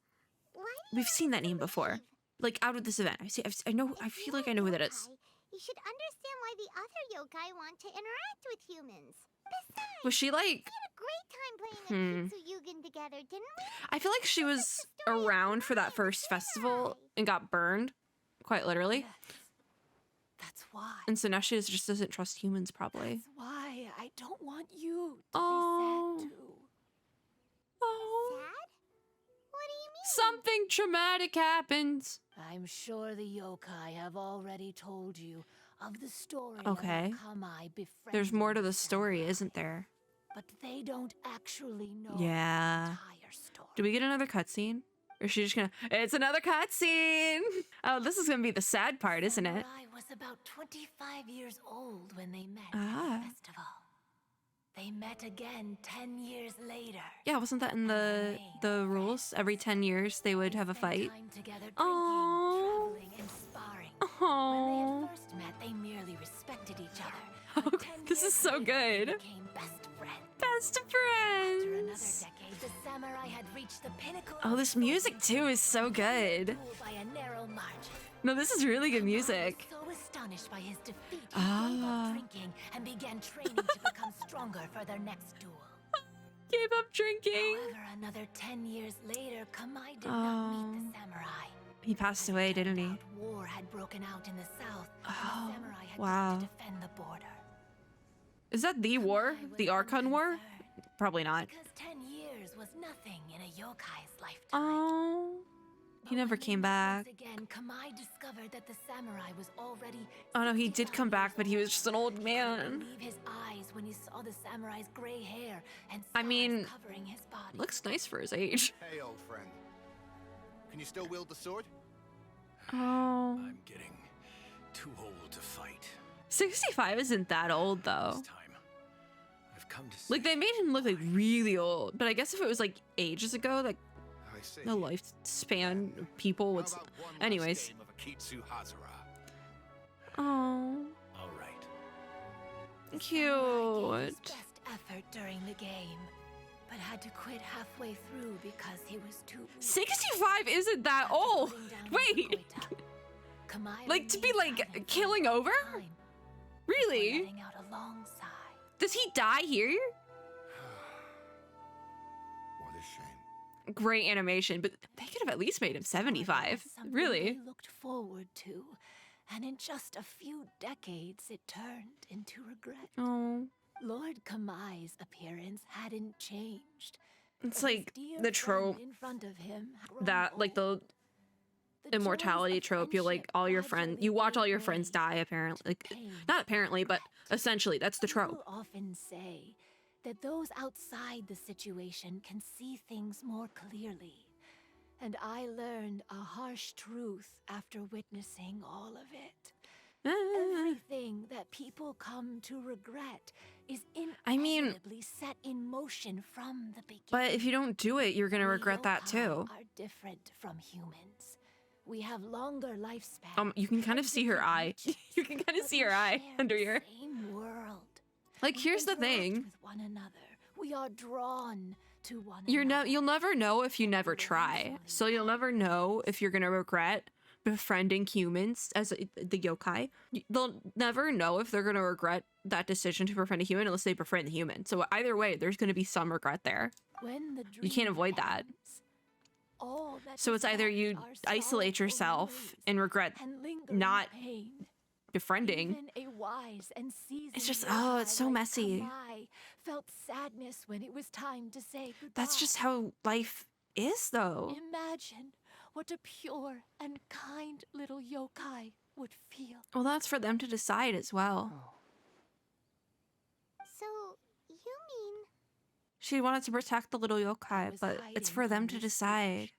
Speaker 3: Why do
Speaker 1: we've
Speaker 3: you
Speaker 1: seen that
Speaker 3: have to
Speaker 1: name before.
Speaker 3: leave?
Speaker 1: Like out of this event. I know. I
Speaker 3: If
Speaker 1: feel
Speaker 3: you're
Speaker 1: like
Speaker 3: a
Speaker 1: I know who that is.
Speaker 3: yokai, You should understand why the other yokai want to interact with humans. Besides,
Speaker 1: Was she like?
Speaker 3: we had a great time playing a Kitsuyugen together, didn't we?
Speaker 1: I feel like she was around for that first festival and got burned, quite literally.
Speaker 5: Yes. That's why.
Speaker 1: And so now she just doesn't trust humans, probably.
Speaker 5: That's why I don't want you to
Speaker 1: Oh.
Speaker 5: be sad too.
Speaker 1: Oh.
Speaker 3: Sad? What do you mean?
Speaker 1: Something traumatic happens.
Speaker 5: I'm sure the yokai have already told you of the story
Speaker 1: Okay.
Speaker 5: of how Kamai befriended
Speaker 1: There's more to the
Speaker 5: the
Speaker 1: story,
Speaker 5: samurai,
Speaker 1: isn't there?
Speaker 5: But they don't actually know
Speaker 1: Yeah.
Speaker 5: the entire story.
Speaker 1: Do we get another cutscene? Or is she just gonna... It's another cutscene! Oh, this is gonna be the sad part, isn't it?
Speaker 5: Samurai was about 25 years old when they met
Speaker 1: Ah.
Speaker 5: at the festival. They met again 10 years later.
Speaker 1: Yeah, wasn't that in the rules? Every 10 years they would have a
Speaker 5: Spent
Speaker 1: fight.
Speaker 5: time together drinking,
Speaker 1: Aww.
Speaker 5: traveling, and sparring.
Speaker 1: Oh.
Speaker 5: When they had first met, they merely respected each other. But 10
Speaker 1: This is
Speaker 5: years
Speaker 1: so
Speaker 5: later,
Speaker 1: good.
Speaker 5: They became best friends.
Speaker 1: Best
Speaker 5: After another
Speaker 1: friends.
Speaker 5: decade, the samurai had reached the pinnacle.
Speaker 1: Oh,
Speaker 5: of
Speaker 1: this
Speaker 5: sword
Speaker 1: music too is so good.
Speaker 5: rule by a narrow margin.
Speaker 1: No, this is really good
Speaker 5: Kamai
Speaker 1: music.
Speaker 5: was so astonished by his defeat, he gave
Speaker 1: Ah.
Speaker 5: up drinking and began training to become stronger for their next duel.
Speaker 1: Gave up drinking.
Speaker 5: However, another 10 years later, Kamai did not meet the samurai.
Speaker 1: He passed away, didn't he?
Speaker 5: War had broken out in the south,
Speaker 1: Oh,
Speaker 5: and the samurai had
Speaker 1: wow.
Speaker 5: gone to defend the border.
Speaker 1: Is that the war?
Speaker 5: Kamai was
Speaker 1: The Archon War?
Speaker 5: unconcerned,
Speaker 1: Probably not.
Speaker 5: Because 10 years was nothing in a yokai's lifetime.
Speaker 1: Oh.
Speaker 5: But
Speaker 1: He never came back.
Speaker 5: Again, Kamai discovered that the samurai was already.
Speaker 1: Oh no, he did come back, but he was just an old man.
Speaker 5: Believe his eyes when he saw the samurai's gray hair and
Speaker 1: I mean,
Speaker 5: scars covering his body.
Speaker 1: looks nice for his age.
Speaker 6: Hey, old friend. Can you still wield the sword?
Speaker 1: Oh.
Speaker 7: I'm getting too old to fight.
Speaker 1: 65 isn't that old though.
Speaker 7: This time, I've come to say
Speaker 1: Like they made him look like really old, but I guess if it was like ages ago, like
Speaker 6: I see.
Speaker 1: the lifespan of people would.
Speaker 6: How about one last
Speaker 1: Anyways.
Speaker 6: game of Akitsu Hazara?
Speaker 1: Oh,
Speaker 7: all right.
Speaker 5: Gave his
Speaker 1: cute.
Speaker 5: best effort during the game, but had to quit halfway through because he was too weak.
Speaker 1: 65 isn't that old.
Speaker 5: Putting down
Speaker 1: Wait,
Speaker 5: his Goita, Kamai
Speaker 1: like to be
Speaker 5: remained
Speaker 1: like
Speaker 5: silent for
Speaker 1: killing
Speaker 5: a long
Speaker 1: over?
Speaker 5: time,
Speaker 1: Really?
Speaker 5: letting out a long sigh.
Speaker 1: Does he die here?
Speaker 6: What a shame.
Speaker 1: Great animation, but they could have at least made him 75.
Speaker 5: Something
Speaker 1: Really?
Speaker 5: they looked forward to, and in just a few decades, it turned into regret.
Speaker 1: Oh,
Speaker 5: Lord Kamai's appearance hadn't changed.
Speaker 1: it's
Speaker 5: but his
Speaker 1: like
Speaker 5: dear
Speaker 1: the
Speaker 5: friend
Speaker 1: trope
Speaker 5: in front of him had grown
Speaker 1: that, like the
Speaker 5: old. The joys
Speaker 1: immortality
Speaker 5: of
Speaker 1: trope. You like
Speaker 5: friendship
Speaker 1: all your friends.
Speaker 5: gradually
Speaker 1: You watch all
Speaker 5: gave
Speaker 1: your friends
Speaker 5: way
Speaker 1: die. Apparently, like
Speaker 5: to pain
Speaker 1: not
Speaker 5: and
Speaker 1: apparently, but
Speaker 5: regret.
Speaker 1: essentially that's the trope.
Speaker 5: People often say that those outside the situation can see things more clearly. And I learned a harsh truth after witnessing all of it. Everything that people come to regret is
Speaker 1: I mean-
Speaker 5: inevitably set in motion from the beginning.
Speaker 1: But if you don't do it, you're gonna
Speaker 5: We
Speaker 1: regret that
Speaker 5: yokai
Speaker 1: too.
Speaker 5: Are different from humans. We have longer lifespans.
Speaker 1: You can kind of
Speaker 5: and
Speaker 1: see her
Speaker 5: different
Speaker 1: eye.
Speaker 5: reaches,
Speaker 1: You can kind of
Speaker 5: but
Speaker 1: see
Speaker 5: we
Speaker 1: her eye
Speaker 5: share
Speaker 1: under
Speaker 5: the
Speaker 1: your.
Speaker 5: same world.
Speaker 1: Like
Speaker 5: We
Speaker 1: here's the
Speaker 5: interact
Speaker 1: thing.
Speaker 5: with one another. We are drawn to one
Speaker 1: You'll
Speaker 5: another.
Speaker 1: never know if you never try. So you'll never know if you're gonna regret befriending humans as the yokai. They'll never know if they're gonna regret that decision to befriend a human unless they befriend the human. So either way, there's gonna be some regret there.
Speaker 5: When the
Speaker 1: You can't
Speaker 5: dream
Speaker 1: avoid that.
Speaker 5: ends, all that
Speaker 1: So
Speaker 5: is
Speaker 1: it's either
Speaker 5: left
Speaker 1: you
Speaker 5: are
Speaker 1: isolate
Speaker 5: sorrowful
Speaker 1: yourself
Speaker 5: memories
Speaker 1: and regret
Speaker 5: and lingering
Speaker 1: not
Speaker 5: pain.
Speaker 1: befriending.
Speaker 5: Even a wise and seasoned
Speaker 1: It's just-
Speaker 5: yokai
Speaker 1: oh, it's so
Speaker 5: like
Speaker 1: messy.
Speaker 5: Kamai felt sadness when it was time to say goodbye.
Speaker 1: That's just how life is, though.
Speaker 5: Imagine what a pure and kind little yokai would feel.
Speaker 1: Well, that's for them to decide as well.
Speaker 2: Oh,
Speaker 3: So, you mean
Speaker 1: She wanted to protect the little yokai,
Speaker 5: was
Speaker 1: but it's
Speaker 5: hiding
Speaker 1: for them
Speaker 5: on
Speaker 1: to
Speaker 5: this
Speaker 1: decide.
Speaker 5: beach,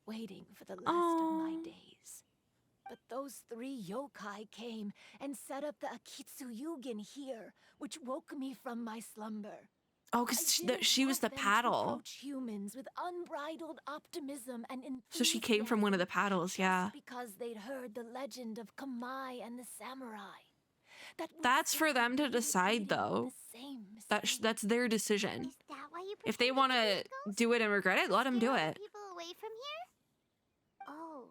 Speaker 5: waiting for the last of my
Speaker 1: Oh.
Speaker 5: days. But those 3 yokai came and set up the Akitsu Yugen here, which woke me from my slumber.
Speaker 1: Oh,
Speaker 5: I
Speaker 1: because
Speaker 5: didn't
Speaker 1: she was
Speaker 5: want
Speaker 1: the
Speaker 5: them to
Speaker 1: paddle.
Speaker 5: approach humans with unbridled optimism and
Speaker 1: So she came from one of the
Speaker 5: enthusiasm
Speaker 1: paddles,
Speaker 5: just
Speaker 1: yeah.
Speaker 5: because they'd heard the legend of Kamai and the samurai. That would
Speaker 1: That's for them to
Speaker 5: simply
Speaker 1: decide,
Speaker 5: repeating
Speaker 1: though.
Speaker 5: the same
Speaker 1: That's
Speaker 5: mistake.
Speaker 1: their decision.
Speaker 3: is that why you
Speaker 1: If they
Speaker 3: pretended
Speaker 1: want
Speaker 3: be
Speaker 1: to
Speaker 3: a ghost?
Speaker 1: do it and regret it, let them do
Speaker 3: Stealing
Speaker 1: it.
Speaker 3: people away from here? Oh,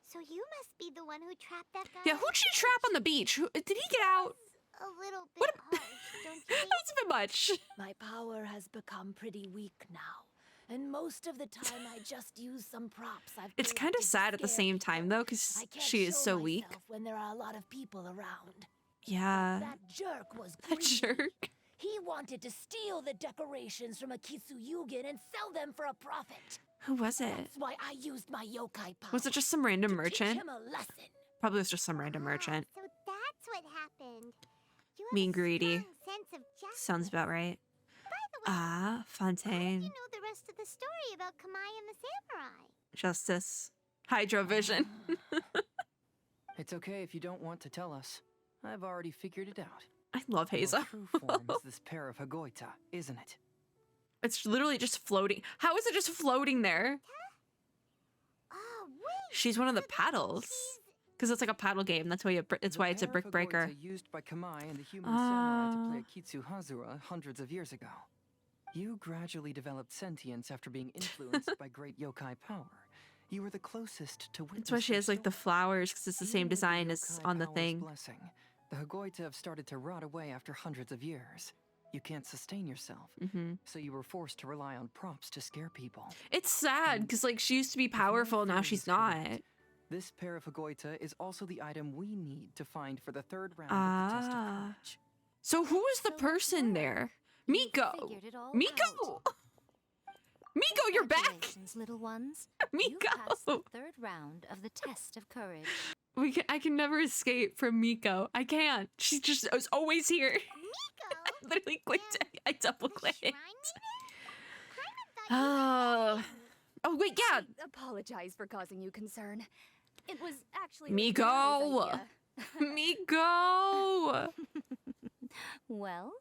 Speaker 3: so you must be the one who trapped that guy.
Speaker 1: Yeah, who'd she trap on the beach? Did he get out?
Speaker 3: A little bit
Speaker 1: What
Speaker 3: harsh, don't you think?
Speaker 1: That's a bit much.
Speaker 5: My power has become pretty weak now. And most of the time I just use some props I've
Speaker 1: It's kind of
Speaker 5: collected to
Speaker 1: sad at the
Speaker 5: scare
Speaker 1: same time,
Speaker 5: people.
Speaker 1: though, because
Speaker 5: I can't
Speaker 1: she is
Speaker 5: show
Speaker 1: so weak.
Speaker 5: myself when there are a lot of people around.
Speaker 1: Yeah.
Speaker 5: That jerk was
Speaker 1: That
Speaker 5: greedy.
Speaker 1: jerk.
Speaker 5: He wanted to steal the decorations from Akitsu Yugen and sell them for a profit.
Speaker 1: Who was it?
Speaker 5: That's why I used my yokai power.
Speaker 1: Was it just some random
Speaker 5: to teach
Speaker 1: merchant?
Speaker 5: him a lesson.
Speaker 1: Probably was just some random merchant.
Speaker 3: So that's what happened. You have
Speaker 1: Being
Speaker 3: a
Speaker 1: greedy.
Speaker 3: strong sense of justice.
Speaker 1: Sounds about right.
Speaker 3: By the way,
Speaker 1: Ah,
Speaker 3: how did
Speaker 1: Fontaine.
Speaker 3: you know the rest of the story about Kamai and the samurai?
Speaker 1: Justice. Hydrovision.
Speaker 2: it's okay if you don't want to tell us. I've already figured it out.
Speaker 1: I love
Speaker 2: Your
Speaker 1: Haza.
Speaker 2: true form is this pair of Hagoita, isn't it?
Speaker 1: It's literally just floating. How is it just floating there?
Speaker 3: Oh, wait.
Speaker 1: She's one of the
Speaker 3: so that
Speaker 1: paddles.
Speaker 3: she's-
Speaker 1: Because it's like a paddle game. That's why it's why it's a
Speaker 2: The
Speaker 1: brick
Speaker 2: pair of
Speaker 1: breaker.
Speaker 2: Hagoita used by Kamai and the human samurai to play
Speaker 1: Ah.
Speaker 2: Akitsu Hazura hundreds of years ago. You gradually developed sentience after being influenced by great yokai power. You were the closest to witness
Speaker 1: That's why she
Speaker 2: her
Speaker 1: has like the
Speaker 2: story.
Speaker 1: flowers, because it's the
Speaker 2: Even
Speaker 1: same
Speaker 2: with the
Speaker 1: design as
Speaker 2: yokai
Speaker 1: on the
Speaker 2: power's
Speaker 1: thing.
Speaker 2: Blessing, the Hagoita have started to rot away after hundreds of years. You can't sustain yourself,
Speaker 1: Hmm
Speaker 2: so you were forced to rely on props to scare people.
Speaker 1: It's sad because like she used to be powerful, now
Speaker 2: theory
Speaker 1: she's
Speaker 2: is correct,
Speaker 1: not.
Speaker 2: This pair of Hagoita is also the item we need to find for the 3rd round of the test of
Speaker 1: Ah.
Speaker 2: courage.
Speaker 1: So who was the
Speaker 3: So
Speaker 1: person
Speaker 3: you
Speaker 1: there?
Speaker 3: figured
Speaker 1: Miko.
Speaker 3: it all
Speaker 1: Miko.
Speaker 3: out.
Speaker 1: Miko, you're back.
Speaker 3: Congratulations, little ones. You passed the
Speaker 1: Miko.
Speaker 3: third round of the test of courage.
Speaker 1: I can never escape from Miko. I can't. She just is always here.
Speaker 3: Miko?
Speaker 1: I literally clicked. I double clicked.
Speaker 3: Shrine Paimon thought
Speaker 1: Oh wait, yeah.
Speaker 4: I apologize for causing you concern. It was actually
Speaker 1: Miko.
Speaker 4: Mia's idea.
Speaker 1: Miko.
Speaker 3: Well,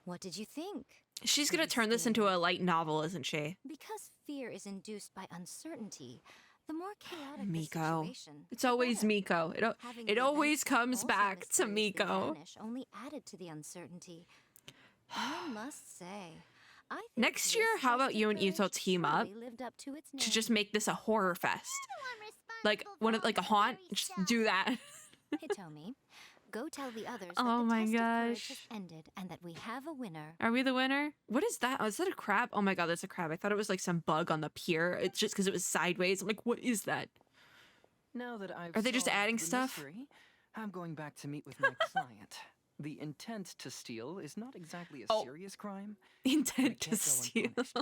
Speaker 3: what did you think?
Speaker 1: She's gonna turn this into a light novel, isn't she?
Speaker 3: Because fear is induced by uncertainty, the more chaotic the
Speaker 1: Miko.
Speaker 3: situation,
Speaker 1: It's
Speaker 3: the
Speaker 1: always
Speaker 3: better.
Speaker 1: Miko.
Speaker 3: Having
Speaker 1: It
Speaker 3: the
Speaker 1: always
Speaker 3: events that
Speaker 1: comes
Speaker 3: also
Speaker 1: back to
Speaker 3: mysteriously
Speaker 1: Miko.
Speaker 3: vanish only added to the uncertainty. I must say, I think
Speaker 1: Next year,
Speaker 3: this
Speaker 1: how
Speaker 3: test
Speaker 1: about
Speaker 3: of
Speaker 1: you and
Speaker 3: courage
Speaker 1: Ito team up
Speaker 3: truly lived up to its
Speaker 1: to
Speaker 3: name.
Speaker 1: just make this a horror fest? Like like a haunt? Just do that.
Speaker 3: Hitomi, go tell the others
Speaker 1: Oh
Speaker 3: that the
Speaker 1: my
Speaker 3: test of courage
Speaker 1: gosh.
Speaker 3: has ended and that we have a winner.
Speaker 1: Are we the winner? What is that? Oh, is that a crab? Oh my god, that's a crab. I thought it was like some bug on the pier. It's just because it was sideways. I'm like, what is that?
Speaker 2: Now that I've
Speaker 1: Are they just
Speaker 2: solved
Speaker 1: adding
Speaker 2: the
Speaker 1: stuff?
Speaker 2: mystery, I'm going back to meet with my client. The intent to steal is not exactly a
Speaker 1: Oh.
Speaker 2: serious crime.
Speaker 1: Intent
Speaker 2: It
Speaker 1: to
Speaker 2: can't go
Speaker 1: steal.
Speaker 2: unpunished.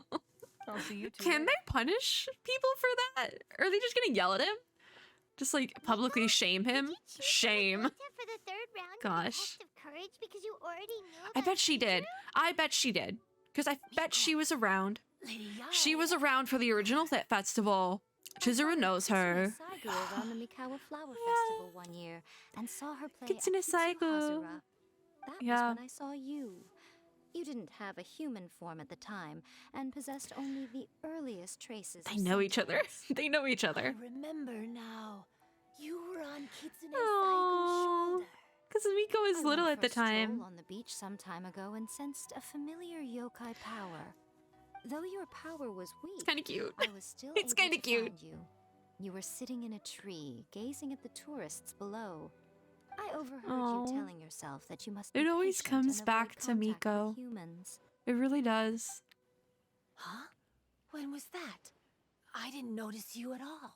Speaker 2: I'll see you two
Speaker 1: Can
Speaker 2: later.
Speaker 1: they punish people for that? Or are they just gonna yell at him? Just like publicly shame him? Shame.
Speaker 3: For the third round of the
Speaker 1: Gosh.
Speaker 3: test of courage because you already knew
Speaker 1: I
Speaker 3: about
Speaker 1: bet she did. I bet she did. Because I bet she was around. She was around for the original festival. Chizuru knows her.
Speaker 3: I grew around the Mikawa Flower Festival one year and saw her play
Speaker 1: Kitsune
Speaker 3: Akitsu
Speaker 1: Saigo.
Speaker 3: Hazura. That
Speaker 1: Yeah.
Speaker 3: was when I saw you. You didn't have a human form at the time and possessed only the earliest traces
Speaker 1: They
Speaker 3: of
Speaker 1: know each other.
Speaker 3: sentience.
Speaker 1: They know each
Speaker 5: I
Speaker 1: other.
Speaker 5: remember now. You were on Kitsune
Speaker 1: Aww.
Speaker 5: Saigo's shoulder.
Speaker 1: Because Miko
Speaker 3: I
Speaker 1: was
Speaker 3: went
Speaker 1: little
Speaker 3: for
Speaker 1: at the
Speaker 3: a stroll
Speaker 1: time.
Speaker 3: on the beach some time ago and sensed a familiar yokai power. Though your power was weak,
Speaker 1: It's kind of cute.
Speaker 3: I was still
Speaker 1: It's
Speaker 3: able
Speaker 1: kinda
Speaker 3: to
Speaker 1: cute.
Speaker 3: find you. You were sitting in a tree, gazing at the tourists below. I overheard
Speaker 1: Aw.
Speaker 3: you telling yourself that you must
Speaker 1: It
Speaker 3: be
Speaker 1: always
Speaker 3: patient and
Speaker 1: comes
Speaker 3: avoid
Speaker 1: back to
Speaker 3: contact with
Speaker 1: Miko.
Speaker 3: humans.
Speaker 1: It really does.
Speaker 5: Huh? When was that? I didn't notice you at all.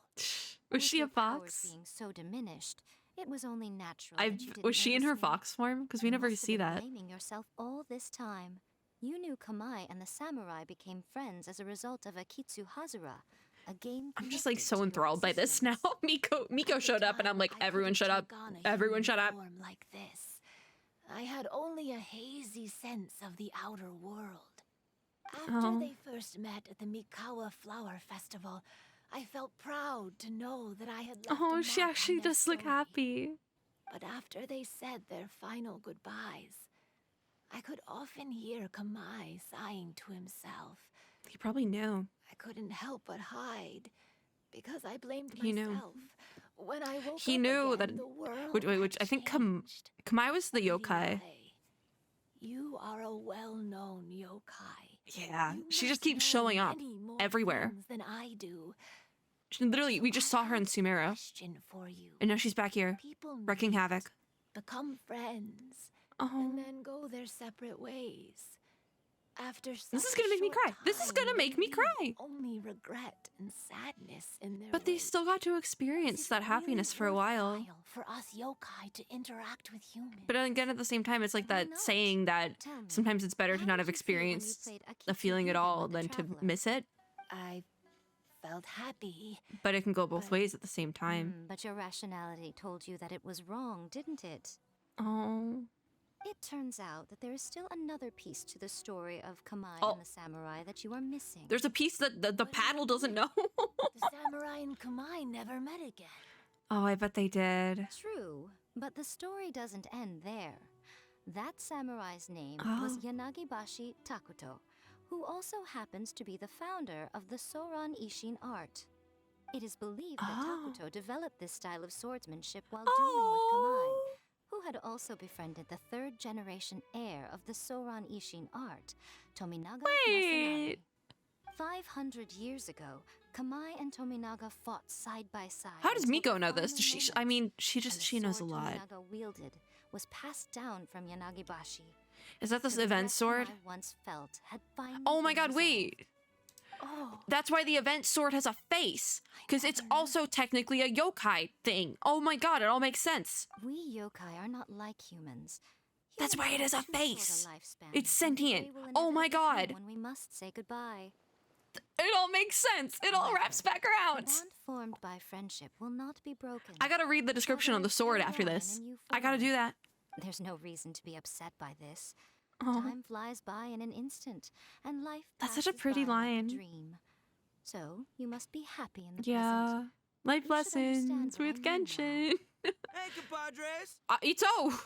Speaker 1: Was she a
Speaker 3: With your powers
Speaker 1: fox?
Speaker 3: being so diminished, it was only natural.
Speaker 1: I
Speaker 3: that you didn't
Speaker 1: was she in her
Speaker 3: notice me.
Speaker 1: fox form? Because we
Speaker 3: You
Speaker 1: never
Speaker 3: must have
Speaker 1: see
Speaker 3: been
Speaker 1: that.
Speaker 3: Blaming yourself all this time. You knew Kamai and the samurai became friends as a result of Akitsu Hazura, a game.
Speaker 1: I'm just like
Speaker 3: connected
Speaker 1: so
Speaker 3: to your
Speaker 1: enthralled by this now.
Speaker 3: existence.
Speaker 1: Miko
Speaker 5: At the
Speaker 1: showed up and I'm
Speaker 5: time,
Speaker 1: like,
Speaker 5: I
Speaker 1: everyone
Speaker 5: couldn't
Speaker 1: shut up.
Speaker 5: take on a
Speaker 1: Everyone
Speaker 5: human
Speaker 1: shut up.
Speaker 5: form like this. I had only a hazy sense of the outer world. After
Speaker 1: Oh.
Speaker 5: they first met at the Mikawa Flower Festival, I felt proud to know that I had left
Speaker 1: Oh,
Speaker 5: a
Speaker 1: she
Speaker 5: mark on
Speaker 1: actually
Speaker 5: their
Speaker 1: does look
Speaker 5: story.
Speaker 1: happy.
Speaker 5: But after they said their final goodbyes, I could often hear Kamai sighing to himself.
Speaker 1: He probably knew.
Speaker 5: I couldn't help but hide because I blamed
Speaker 1: He knew.
Speaker 5: myself. When I woke
Speaker 1: He
Speaker 5: up
Speaker 1: knew
Speaker 5: again,
Speaker 1: that-
Speaker 5: the world
Speaker 1: Which
Speaker 5: had
Speaker 1: I think
Speaker 5: changed.
Speaker 1: Kamai was the
Speaker 5: Lady
Speaker 1: yokai.
Speaker 5: Mai, you are a well-known yokai.
Speaker 1: Yeah,
Speaker 5: You
Speaker 1: she just
Speaker 5: must
Speaker 1: keeps
Speaker 5: know
Speaker 1: showing up
Speaker 5: many more
Speaker 1: everywhere.
Speaker 5: things than I do.
Speaker 1: Literally, we just
Speaker 5: So I
Speaker 1: saw her in
Speaker 5: have a
Speaker 1: Sumeru.
Speaker 5: question for you.
Speaker 1: And now she's back here,
Speaker 5: People
Speaker 1: wrecking
Speaker 5: meet,
Speaker 1: havoc.
Speaker 5: become friends,
Speaker 1: Oh,
Speaker 5: and then go their separate ways. After
Speaker 1: is
Speaker 5: such
Speaker 1: gonna
Speaker 5: a
Speaker 1: make me
Speaker 5: short
Speaker 1: cry. This is gonna
Speaker 5: time,
Speaker 1: make
Speaker 5: they
Speaker 1: me
Speaker 5: leave
Speaker 1: cry.
Speaker 5: Only regret and sadness in their
Speaker 1: but they
Speaker 5: wake.
Speaker 1: still got to
Speaker 5: Is
Speaker 1: experience
Speaker 5: it
Speaker 1: that happiness
Speaker 5: really
Speaker 1: for a while.
Speaker 5: worthwhile for us yokai to interact with humans?
Speaker 1: But again, at the same time, it's like
Speaker 3: Why
Speaker 1: that
Speaker 3: not?
Speaker 1: saying that
Speaker 3: Tell me,
Speaker 1: sometimes it's better to
Speaker 3: how
Speaker 1: not
Speaker 3: did
Speaker 1: have
Speaker 3: you feel when you
Speaker 1: experienced
Speaker 3: played
Speaker 1: a
Speaker 3: Akitsu
Speaker 1: feeling at
Speaker 3: Hyuga
Speaker 1: all
Speaker 3: with the
Speaker 1: than to
Speaker 3: Traveler?
Speaker 1: miss it.
Speaker 5: I felt happy.
Speaker 1: But it can go both
Speaker 5: But-
Speaker 1: ways at the same time.
Speaker 3: But your rationality told you that it was wrong, didn't it?
Speaker 1: Oh.
Speaker 3: It turns out that there is still another piece to the story of Kamai
Speaker 1: Oh.
Speaker 3: and the samurai that you are missing.
Speaker 1: There's a piece that the paddle doesn't know.
Speaker 5: The samurai and Kamai never met again.
Speaker 1: Oh, I bet they did.
Speaker 3: True, but the story doesn't end there. That samurai's name
Speaker 1: Oh.
Speaker 3: was Yanagibashi Takuto, who also happens to be the founder of the Soran Ishin art. It is believed that
Speaker 1: Oh.
Speaker 3: Takuto developed this style of swordsmanship while dueling with Kamai, who had also befriended the third generation heir of the Soran Ishin art, Tominaga
Speaker 1: Wait.
Speaker 3: Masanari. 500 years ago, Kamai and Tominaga fought side by side.
Speaker 1: How does
Speaker 3: until
Speaker 1: Miko
Speaker 3: the
Speaker 1: know this?
Speaker 3: final
Speaker 1: Does she?
Speaker 3: moment,
Speaker 1: I mean,
Speaker 3: and
Speaker 1: she
Speaker 3: the
Speaker 1: knows a
Speaker 3: sword
Speaker 1: lot.
Speaker 3: Tominaga wielded was passed down from Yanagibashi.
Speaker 1: Is that this
Speaker 3: The
Speaker 1: event
Speaker 3: regret
Speaker 1: sword?
Speaker 3: Kamai once felt had finally
Speaker 1: Oh my
Speaker 3: been
Speaker 1: god,
Speaker 3: resolved.
Speaker 1: wait.
Speaker 5: Oh,
Speaker 1: That's why the event sword has a face. Because it's also technically a yokai thing. Oh my god, it all makes sense.
Speaker 3: We yokai are not like humans.
Speaker 1: That's why it
Speaker 3: Humans
Speaker 1: has a
Speaker 3: have too short
Speaker 1: face.
Speaker 3: lifespan,
Speaker 1: It's
Speaker 3: and the
Speaker 1: sentient.
Speaker 3: day will
Speaker 1: Oh my
Speaker 3: inevitably come
Speaker 1: god.
Speaker 3: When we must say goodbye.
Speaker 1: It all makes sense. It all wraps back
Speaker 3: The
Speaker 1: around.
Speaker 3: bond formed by friendship will not be broken.
Speaker 1: I gotta read the description on the sword after this. I gotta do that.
Speaker 3: There's no reason to be upset by this.
Speaker 1: Oh,
Speaker 3: Time flies by in an instant, and life
Speaker 1: that's such a
Speaker 3: passes
Speaker 1: pretty
Speaker 3: by like
Speaker 1: line.
Speaker 3: dream. So you must be happy in the
Speaker 1: Yeah.
Speaker 3: present.
Speaker 1: Life
Speaker 3: You should understand
Speaker 1: lessons
Speaker 3: what I
Speaker 1: with
Speaker 3: mean
Speaker 1: Genshin.
Speaker 8: Hey, compadres!
Speaker 1: Ito!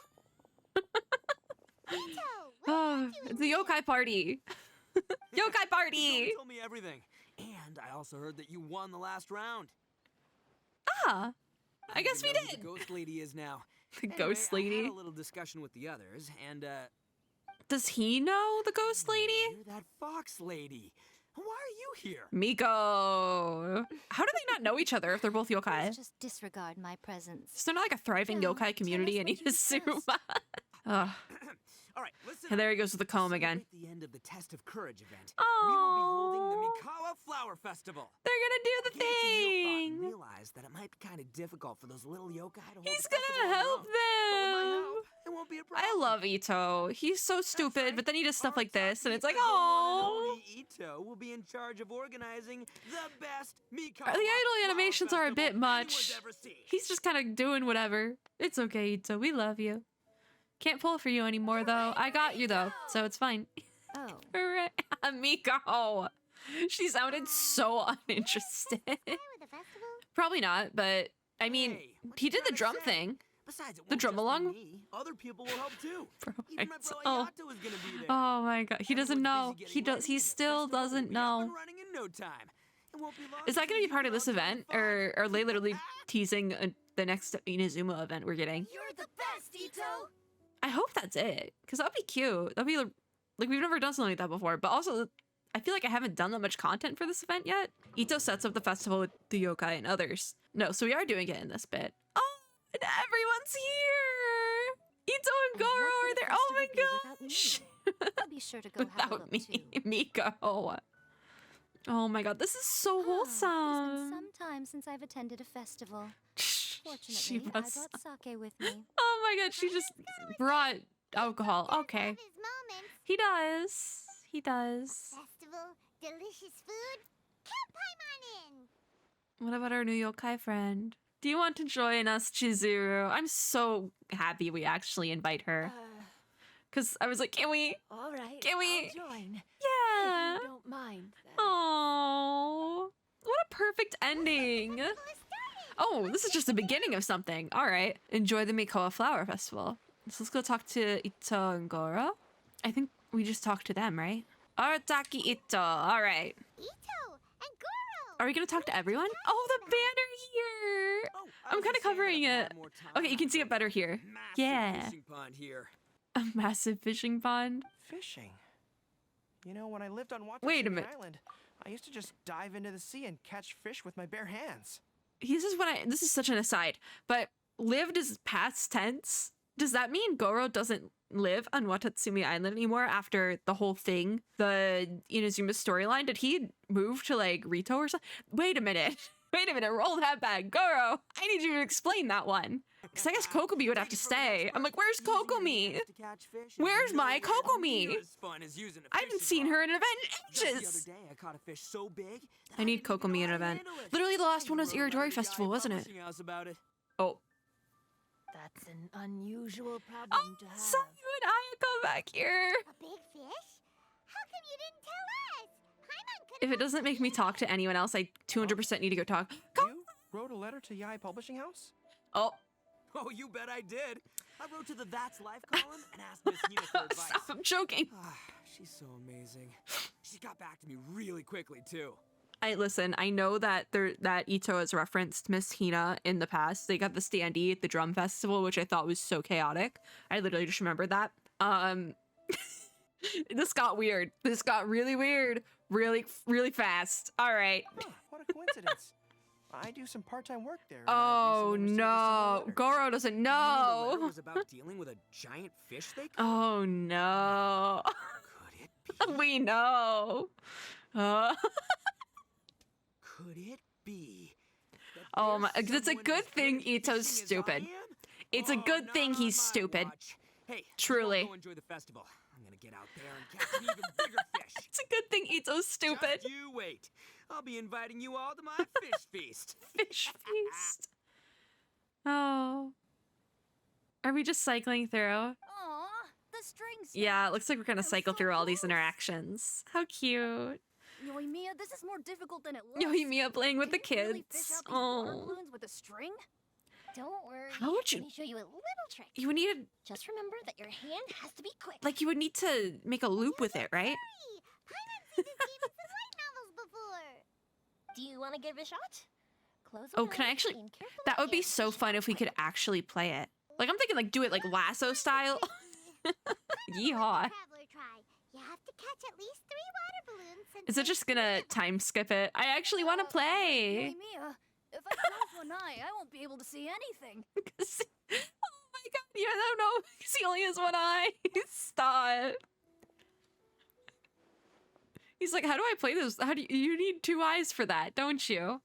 Speaker 1: Oh, it's a yokai party. Yokai party!
Speaker 8: Told me everything. And I also heard that you won the last round.
Speaker 1: Ah, I guess we
Speaker 8: know who
Speaker 1: did.
Speaker 8: The ghost lady is now.
Speaker 1: The
Speaker 8: Anyway,
Speaker 1: ghost
Speaker 8: I
Speaker 1: lady.
Speaker 8: had a little discussion with the others, and
Speaker 1: Does he know the ghost lady?
Speaker 8: you're that fox lady. Why are you here?
Speaker 1: Miko. How do they not know each other if they're both yokai?
Speaker 3: Let's just disregard my presence.
Speaker 1: Is there not like a thriving
Speaker 3: No,
Speaker 1: yokai community
Speaker 3: tell
Speaker 1: in
Speaker 3: us what you
Speaker 1: Inazuma? Ugh.
Speaker 8: All right, listen.
Speaker 1: And there he goes with the
Speaker 8: To
Speaker 1: comb again.
Speaker 8: celebrate the end of the Test of Courage event, we will be holding the Mikawa Flower Festival.
Speaker 1: They're gonna do the
Speaker 8: He had some real thought and
Speaker 1: thing.
Speaker 8: realized that it might be kind of difficult for those little yokai to hold
Speaker 1: He's
Speaker 8: the festival
Speaker 1: gonna
Speaker 8: on their
Speaker 1: help
Speaker 8: own. But with my
Speaker 1: them.
Speaker 8: help, it won't be a problem.
Speaker 1: I love Ito. He's so stupid,
Speaker 8: right.
Speaker 1: but then he does stuff like this, and it's like,
Speaker 8: The one and
Speaker 1: oh.
Speaker 8: only Ito will be in charge of organizing the best Mikawa
Speaker 1: The idol
Speaker 8: Flower
Speaker 1: animations are a bit
Speaker 8: Festival
Speaker 1: much.
Speaker 8: anyone's ever seen.
Speaker 1: He's just kind of doing whatever. It's okay, Ito. We love you. Can't pull for you anymore, though. I got you, though, so it's fine.
Speaker 3: Oh,
Speaker 1: Hooray. Miko. She sounded so uninterested. Probably not, but I mean,
Speaker 8: Hey, what
Speaker 1: he
Speaker 8: you
Speaker 1: did the
Speaker 8: trying to
Speaker 1: drum
Speaker 8: say?
Speaker 1: thing.
Speaker 8: Besides, it
Speaker 1: The
Speaker 8: won't
Speaker 1: drum
Speaker 8: just be
Speaker 1: along?
Speaker 8: me. Other people will help too.
Speaker 1: Bro,
Speaker 8: Even my
Speaker 1: it's-
Speaker 8: bro
Speaker 1: oh.
Speaker 8: Ayato is gonna be there.
Speaker 1: Oh my god, he doesn't
Speaker 8: Everyone's
Speaker 1: know.
Speaker 8: busy
Speaker 1: He
Speaker 8: getting
Speaker 1: does. He
Speaker 8: ready, and the
Speaker 1: still
Speaker 8: festival will
Speaker 1: doesn't
Speaker 8: be up
Speaker 1: know.
Speaker 8: and running in no time. It won't be long
Speaker 1: Is that
Speaker 8: until
Speaker 1: going to be
Speaker 8: you
Speaker 1: part of
Speaker 8: girls
Speaker 1: this
Speaker 8: have
Speaker 1: event,
Speaker 8: fun.
Speaker 1: or are they literally teasing the next Inazuma event we're getting?
Speaker 4: You're the best, Ito!
Speaker 1: I hope that's it, because that'd be cute. That'd be like we've never done something like that before. But also, I feel like I haven't done that much content for this event yet. Ito sets up the festival with the yokai and others. No, so we are doing it in this bit. Oh, and everyone's here. Ito and
Speaker 3: and
Speaker 1: Goro
Speaker 3: what
Speaker 1: are
Speaker 3: would a
Speaker 1: there. Oh my
Speaker 3: festival be without
Speaker 1: gosh.
Speaker 3: I'll be sure to go have a
Speaker 1: Without
Speaker 3: look
Speaker 1: me,
Speaker 3: too.
Speaker 1: Miko. Oh my god, this is so
Speaker 3: It's been
Speaker 1: wholesome.
Speaker 3: some time since I've attended a festival.
Speaker 1: She
Speaker 3: Fortunately, I
Speaker 1: must.
Speaker 3: brought sake with me.
Speaker 1: Oh my god, she just brought alcohol. Okay. He does. He does.
Speaker 9: Festival, delicious food, campfire morning.
Speaker 1: What about our new yokai friend? Do you want to join us, Chizuru? I'm so happy we actually invite her. Because I was like, can we?
Speaker 5: All right.
Speaker 1: Can we?
Speaker 5: I'll join.
Speaker 1: Yeah.
Speaker 5: If you don't mind. Then.
Speaker 1: Oh, what a perfect ending. Oh, this is just the beginning of something. All right. Enjoy the Mikoa Flower Festival. So let's go talk to Ito and Goro. I think we just talked to them, right? Arataki Ito. All right.
Speaker 9: Ito and Goro.
Speaker 1: Are we going to talk to everyone? Oh, the banner here.
Speaker 8: Oh, I
Speaker 1: I'm
Speaker 8: was
Speaker 1: kind of
Speaker 8: just saying that
Speaker 1: covering
Speaker 8: if I
Speaker 1: it.
Speaker 8: had more time,
Speaker 1: Okay, you can see it better here.
Speaker 8: massive
Speaker 1: Yeah.
Speaker 8: fishing pond here.
Speaker 1: A massive fishing pond.
Speaker 10: Fishing. You know, when I lived on
Speaker 1: Wait a
Speaker 10: Watatsumi
Speaker 1: minute.
Speaker 10: Island, I used to just dive into the sea and catch fish with my bare hands.
Speaker 1: This is such an aside, but lived is past tense. Does that mean Goro doesn't live on Watatsumi Island anymore after the whole thing, the Inazuma storyline? Did he move to like Rito or something? Wait a minute. Wait a minute. Roll that back. Goro, I need you to explain that one. Because I guess Kokomi would have to stay. I'm like, where's Kokomi? Where's my Kokomi? I haven't seen her in an event in ages. I need Kokomi in an event. Literally, the last one was Iridori Festival, wasn't it? Oh.
Speaker 5: That's an unusual
Speaker 1: Oh,
Speaker 5: problem to have.
Speaker 1: Sayu and Ayako back here.
Speaker 9: A big fish? How come you didn't tell us? Paimon could
Speaker 1: If it doesn't make me talk to anyone else, I 200% need to go talk.
Speaker 10: You wrote a letter to Yai Publishing House?
Speaker 1: Oh,
Speaker 8: Oh, you bet I did. I wrote to the That's Life column and asked Miss Hina for advice.
Speaker 1: stop, I'm joking.
Speaker 8: She's so amazing. She got back to me really quickly, too.
Speaker 1: Listen, I know that that Ito has referenced Miss Hina in the past. They got the standee at the drum festival, which I thought was so chaotic. I literally just remembered that. This got weird. This got really weird. Really, really fast. All right.
Speaker 10: Huh, what a coincidence. I do some part-time work there. and I
Speaker 1: Oh
Speaker 10: recently received a
Speaker 1: no.
Speaker 10: similar letter.
Speaker 1: Goro doesn't
Speaker 8: You mean the letter
Speaker 1: know.
Speaker 8: was about dealing with a giant fish they caught?
Speaker 1: Oh no.
Speaker 8: Could it be?
Speaker 1: We know.
Speaker 8: Could it be? that
Speaker 1: Oh
Speaker 8: there's
Speaker 1: my- it's a
Speaker 8: someone
Speaker 1: good
Speaker 8: as
Speaker 1: thing
Speaker 8: good at
Speaker 1: Ito's
Speaker 8: fishing as I
Speaker 1: stupid.
Speaker 8: am?
Speaker 1: It's a
Speaker 8: Oh,
Speaker 1: good thing
Speaker 8: not
Speaker 1: he's
Speaker 8: on my
Speaker 1: stupid.
Speaker 8: watch. Hey,
Speaker 1: Truly.
Speaker 8: you all go enjoy the festival. I'm gonna get out there and catch an even bigger fish.
Speaker 1: It's a good thing Ito's stupid.
Speaker 8: Just you wait. I'll be inviting you all to my fish feast.
Speaker 1: Fish feast. Oh. Are we just cycling through?
Speaker 4: Aw, the strings.
Speaker 1: Yeah, it looks like we're gonna cycle through all these interactions. How cute.
Speaker 4: Yoimiya, this is more difficult than it looks.
Speaker 1: Yoimiya playing with the
Speaker 4: Can you really
Speaker 1: kids.
Speaker 4: fish out these water
Speaker 1: Oh.
Speaker 4: balloons with a string?
Speaker 9: Don't worry.
Speaker 1: How would you-
Speaker 9: Let me show you a little trick.
Speaker 1: You would need to,
Speaker 9: Just remember that your hand has to be quick.
Speaker 1: like, you would need to make a loop with it, right?
Speaker 9: Hey, Paimon's seen this game in some light novels before. Do you want to give it a shot? Close
Speaker 1: Oh,
Speaker 9: one
Speaker 1: can I
Speaker 9: eye,
Speaker 1: actually?
Speaker 9: aim carefully,
Speaker 1: That would be
Speaker 9: and
Speaker 1: so
Speaker 9: fish
Speaker 1: fun
Speaker 9: out
Speaker 1: if we could
Speaker 9: quick.
Speaker 1: actually play it. Like, I'm thinking, like, do it like lasso style. Yeehaw.
Speaker 9: Traveler try. You have to catch at least 3 water balloons. And
Speaker 1: Is it just gonna time skip it? I actually want to play.
Speaker 4: Yoimiya, if I close one eye, I won't be able to see anything.
Speaker 1: Oh my god, yeah, I don't know. He only has one eye. Stop. He's like, how do I play this? How do you need 2 eyes for that, don't you?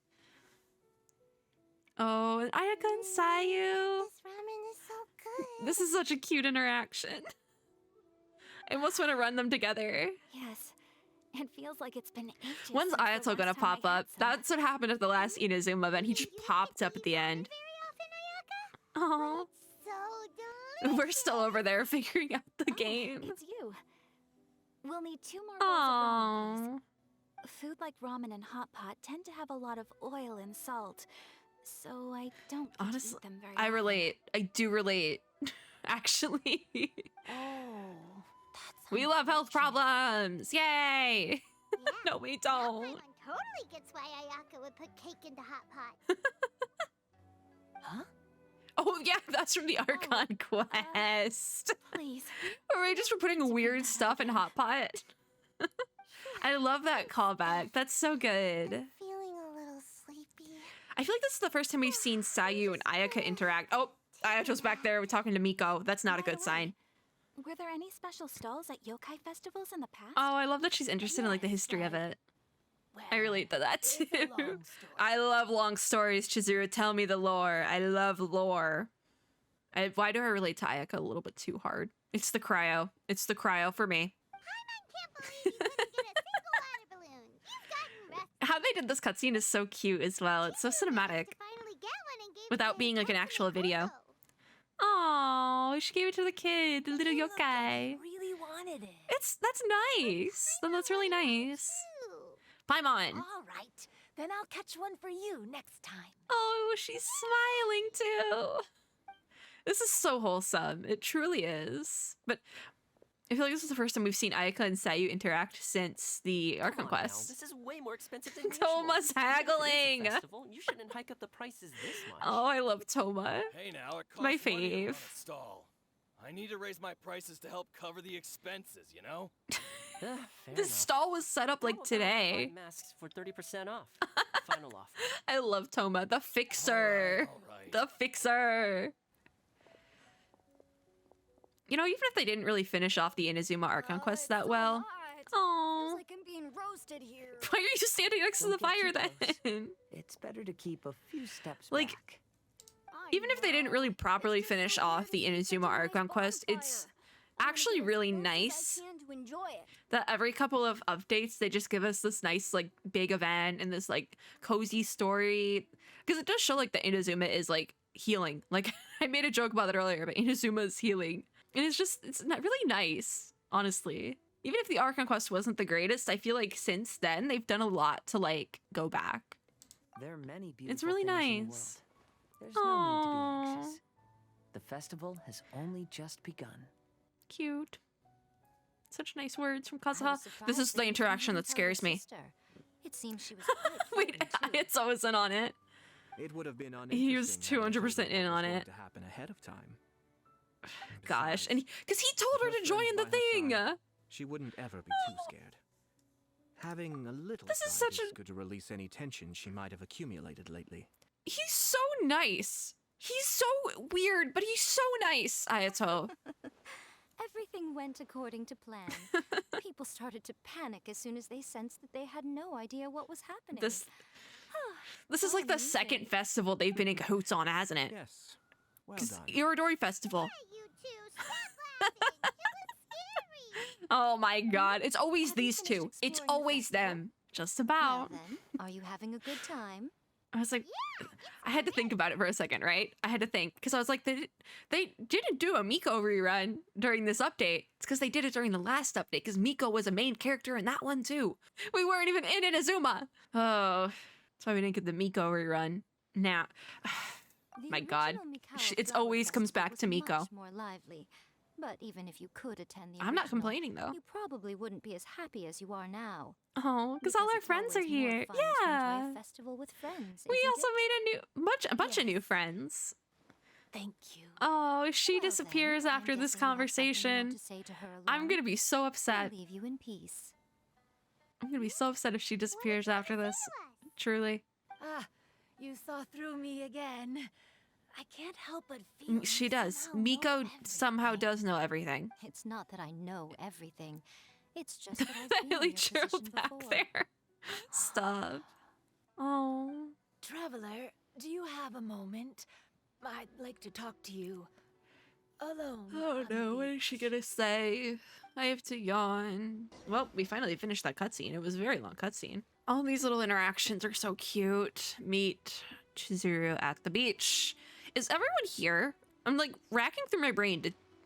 Speaker 1: Oh, and Ayaka and Sayu.
Speaker 9: This ramen is so good.
Speaker 1: This is such a cute interaction. I almost want to run them together.
Speaker 5: Yes. It feels like it's been ages.
Speaker 1: When's
Speaker 5: since the
Speaker 1: Ayato
Speaker 5: last
Speaker 1: gonna
Speaker 5: time I
Speaker 1: pop
Speaker 5: had
Speaker 1: up?
Speaker 5: some.
Speaker 1: That's what happened at the last Inazuma event. He just popped up at the end.
Speaker 9: Very often, Ayaka.
Speaker 1: Oh,
Speaker 9: So delicious.
Speaker 1: we're still over there figuring out the
Speaker 5: Oh,
Speaker 1: game.
Speaker 5: It's you. We'll need 2 more bowls of ramen,
Speaker 1: Oh,
Speaker 5: please. Food like ramen and hot pot tend to have a lot of oil and salt, so I don't get to
Speaker 1: honestly,
Speaker 5: eat them very
Speaker 1: I
Speaker 5: often.
Speaker 1: relate. I do relate. Actually,
Speaker 5: Oh, that's
Speaker 1: we love health
Speaker 5: unfortunate.
Speaker 1: problems. Yay!
Speaker 9: Yeah.
Speaker 1: No, we
Speaker 9: Now
Speaker 1: don't.
Speaker 9: Paimon totally gets why Ayaka would put cake into hot pot.
Speaker 5: Huh?
Speaker 1: Oh yeah, that's from the Archon quest.
Speaker 5: Please.
Speaker 1: Or we just were putting weird stuff in Hot Pot. I love that callback. That's so good.
Speaker 9: Feeling a little sleepy.
Speaker 1: I feel like this is the first time we've seen Sayu and Ayaka interact. Oh, Ayato's back there. We're talking to Miko. That's not a
Speaker 5: By the
Speaker 1: good
Speaker 5: way,
Speaker 1: sign.
Speaker 5: Were there any special stalls at yokai festivals in the past?
Speaker 1: Oh, I love that she's interested in like the history of it. I relate to that
Speaker 5: It's
Speaker 1: too.
Speaker 5: a long story.
Speaker 1: I love long stories, Chizuru. Tell me the lore. I love lore. Why do I relate to Ayaka a little bit too hard? It's the cryo. It's the cryo for me.
Speaker 9: Paimon can't believe you couldn't get a single water balloon. You've gotten restless.
Speaker 1: How they did this cutscene is so cute as well. It's so
Speaker 9: Chizuru managed
Speaker 1: cinematic.
Speaker 9: to finally get one and gave
Speaker 1: Without
Speaker 9: it
Speaker 1: being like an
Speaker 9: to
Speaker 1: actual video.
Speaker 9: Portal.
Speaker 1: Oh, she gave it to the kid, the little yokai.
Speaker 5: Really wanted it.
Speaker 1: That's nice. Then that's really nice.
Speaker 9: Ooh.
Speaker 1: Paimon.
Speaker 5: All right. Then I'll catch one for you next time.
Speaker 1: Oh, she's smiling too. This is so wholesome. It truly is. But I feel like this is the first time we've seen Ayaka and Sayu interact since the Archon
Speaker 11: Come on now,
Speaker 1: quest.
Speaker 11: This is way more expensive than
Speaker 1: Toma's
Speaker 11: usual.
Speaker 1: haggling.
Speaker 11: It is a festival. You shouldn't hike up the prices this much.
Speaker 1: Oh, I love Toma.
Speaker 12: Hey now, it costs
Speaker 1: My
Speaker 12: money to run
Speaker 1: fave.
Speaker 12: a stall. I need to raise my prices to help cover the expenses, you know?
Speaker 11: Fair
Speaker 1: This
Speaker 11: enough.
Speaker 1: stall was set up
Speaker 11: How
Speaker 1: like
Speaker 11: about
Speaker 1: today.
Speaker 11: 5 masks for 30% off. Final offer.
Speaker 1: I love Toma, the fixer.
Speaker 12: All right.
Speaker 1: The fixer. You know, even if they didn't really finish off the Inazuma Archon quest
Speaker 4: It's
Speaker 1: that
Speaker 4: so
Speaker 1: well.
Speaker 4: hot.
Speaker 1: Oh.
Speaker 4: Feels like I'm being roasted here.
Speaker 1: Why are you standing next to the
Speaker 2: Don't get
Speaker 1: fire
Speaker 2: too close.
Speaker 1: then?
Speaker 2: It's better to keep a few steps
Speaker 1: Like,
Speaker 2: back.
Speaker 4: I
Speaker 1: Even if they didn't
Speaker 4: know.
Speaker 1: really properly
Speaker 4: It's just
Speaker 1: finish
Speaker 4: so
Speaker 1: off the
Speaker 4: weird to see
Speaker 1: Inazuma
Speaker 4: such a
Speaker 1: Archon
Speaker 4: nice
Speaker 1: quest, it's
Speaker 4: bonfire.
Speaker 1: actually
Speaker 4: I wanna
Speaker 1: really
Speaker 4: get as close as I
Speaker 1: nice
Speaker 4: can to enjoy it.
Speaker 1: that every couple of updates they just give us this nice like big event and this like cozy story, because it does show like the Inazuma is like healing. Like I made a joke about it earlier, but Inazuma is healing, and it's not really nice, honestly. Even if the Archon quest wasn't the greatest, I feel like since then they've done a lot to like go back.
Speaker 2: There are many beautiful
Speaker 1: It's really
Speaker 2: things in the
Speaker 1: nice.
Speaker 2: world. There's no need to
Speaker 1: Aww.
Speaker 2: be anxious. The festival has only just begun.
Speaker 1: Cute. Such nice words from
Speaker 3: I was
Speaker 1: Kazuha. This
Speaker 3: surprised
Speaker 1: is
Speaker 3: that
Speaker 1: the
Speaker 3: you
Speaker 1: interaction
Speaker 3: didn't
Speaker 1: that
Speaker 3: tell your
Speaker 1: scares me.
Speaker 3: sister. It seems she was quite
Speaker 1: Wait,
Speaker 3: frightened, too.
Speaker 1: it's always in on it.
Speaker 10: It would have been
Speaker 1: He was
Speaker 10: uninteresting had I told
Speaker 1: 200%
Speaker 10: her what
Speaker 1: in
Speaker 10: was
Speaker 1: on
Speaker 10: going
Speaker 1: it.
Speaker 10: to happen ahead of time.
Speaker 1: Gosh,
Speaker 10: Besides,
Speaker 1: and because he told her
Speaker 10: with
Speaker 1: to join
Speaker 10: friends
Speaker 1: the
Speaker 10: by her
Speaker 1: thing.
Speaker 10: side, she wouldn't ever be too scared. Having a little
Speaker 1: This is
Speaker 10: side
Speaker 1: such a-
Speaker 10: good to release any tension she might have accumulated lately.
Speaker 1: He's so nice. He's so weird, but he's so nice, Ayato.
Speaker 3: Everything went according to plan. People started to panic as soon as they sensed that they had no idea what was happening.
Speaker 1: This is like the second festival they've been in cahoots on, hasn't it?
Speaker 10: Yes. Well
Speaker 1: Because
Speaker 10: done.
Speaker 1: Irodori Festival.
Speaker 9: Hey, you two, stop laughing. It was scary.
Speaker 1: Oh my god. It's always these two. It's always them. Just about.
Speaker 3: Well then, are you having a good time?
Speaker 1: I was like, I had to think about it for a second, right? I had to think because I was like, they didn't do a Miko rerun during this update. It's because they did it during the last update because Miko was a main character in that one too. We weren't even in Inazuma. Oh, that's why we didn't get the Miko rerun. Now, my God, it's always comes back to Miko.
Speaker 3: Much more lively. But even if you could attend the
Speaker 1: I'm not
Speaker 3: original,
Speaker 1: complaining though.
Speaker 3: You probably wouldn't be as happy as you are now.
Speaker 1: Oh, because all our
Speaker 3: it's
Speaker 1: friends are
Speaker 3: always more
Speaker 1: here.
Speaker 3: fun to
Speaker 1: Yeah.
Speaker 3: enjoy a festival with friends.
Speaker 1: We
Speaker 3: isn't
Speaker 1: also
Speaker 3: it?
Speaker 1: made a bunch of new friends.
Speaker 5: Thank you.
Speaker 1: Oh, if she
Speaker 3: Well,
Speaker 1: disappears
Speaker 3: then, I'm
Speaker 1: after this
Speaker 3: guessing you have something more
Speaker 1: conversation,
Speaker 3: to say to her
Speaker 1: I'm
Speaker 3: alone.
Speaker 1: gonna be so
Speaker 3: I'll
Speaker 1: upset.
Speaker 3: leave you in peace.
Speaker 1: I'm gonna be so upset if she disappears after this. Truly.
Speaker 5: Ah, you saw through me again. I can't help but feel
Speaker 1: She
Speaker 5: you
Speaker 1: does.
Speaker 5: somehow know
Speaker 1: Miko somehow
Speaker 5: everything.
Speaker 1: does know everything.
Speaker 3: It's not that I know everything. It's just that I've
Speaker 1: That
Speaker 3: been in
Speaker 1: really
Speaker 3: your
Speaker 1: true
Speaker 3: position
Speaker 1: back
Speaker 3: before.
Speaker 1: there. Stop. Oh.
Speaker 5: Traveler, do you have a moment? I'd like to talk to you. Alone.
Speaker 1: Oh
Speaker 5: on the
Speaker 1: no, what is she
Speaker 5: beach.
Speaker 1: gonna say? I have to yawn. Well, we finally finished that cutscene. It was a very long cutscene. All these little interactions are so cute. Meet Chizuru at the beach. Is everyone here? I'm like racking through my brain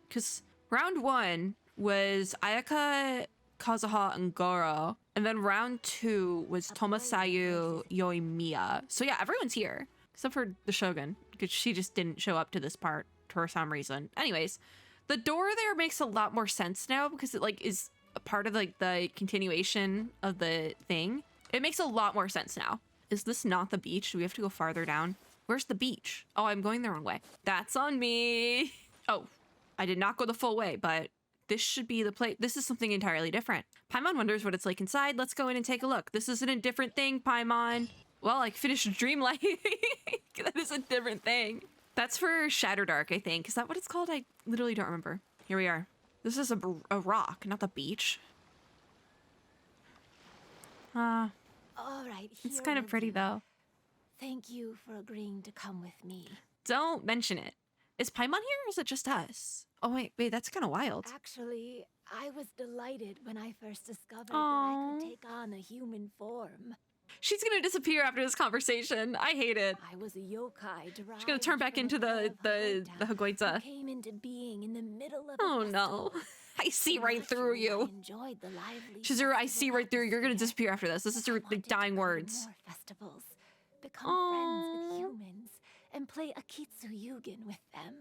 Speaker 1: because round 1 was Ayaka, Kazuha, and Goro. And then round 2 was Tomosayu, Yoimiya. So yeah, everyone's here. Except for the Shogun, because she just didn't show up to this part for some reason. Anyways, the door there makes a lot more sense now because it like is a part of like the continuation of the thing. It makes a lot more sense now. Is this not the beach? Do we have to go farther down? Where's the beach? Oh, I'm going the wrong way. That's on me. Oh, I did not go the full way, but this should be the place. This is something entirely different. Paimon wonders what it's like inside. Let's go in and take a look. This isn't a different thing, Paimon. Well, I finished Dreamlight. That is a different thing. That's for Shatterdark, I think. Is that what it's called? I literally don't remember. Here we are. This is a rock, not the beach.
Speaker 5: All right.
Speaker 1: It's
Speaker 5: here
Speaker 1: kind of
Speaker 5: we'll
Speaker 1: pretty
Speaker 5: do.
Speaker 1: though.
Speaker 5: Thank you for agreeing to come with me.
Speaker 1: Don't mention it. Is Paimon here or is it just us? Oh wait, that's kind of wild.
Speaker 5: Actually, I was delighted when I first discovered that
Speaker 1: Aw.
Speaker 5: I could take on a human form.
Speaker 1: She's gonna disappear after this conversation. I hate it.
Speaker 5: I was a yokai derived
Speaker 1: She's gonna turn back
Speaker 5: from
Speaker 1: into
Speaker 5: a
Speaker 1: the
Speaker 5: boy of
Speaker 1: Hagoita.
Speaker 5: who came into being in the middle of
Speaker 1: Oh
Speaker 5: a
Speaker 1: no.
Speaker 5: festival.
Speaker 1: I see right through
Speaker 5: Naturally,
Speaker 1: you.
Speaker 5: I enjoyed the lively
Speaker 1: Chizuru, I
Speaker 5: festival
Speaker 1: see right through you. You're gonna
Speaker 5: atmosphere.
Speaker 1: disappear after this. This is your
Speaker 5: I wanted to
Speaker 1: dying
Speaker 5: go to
Speaker 1: words.
Speaker 5: More festivals, become friends with humans, and play Akitsu Yugen with them.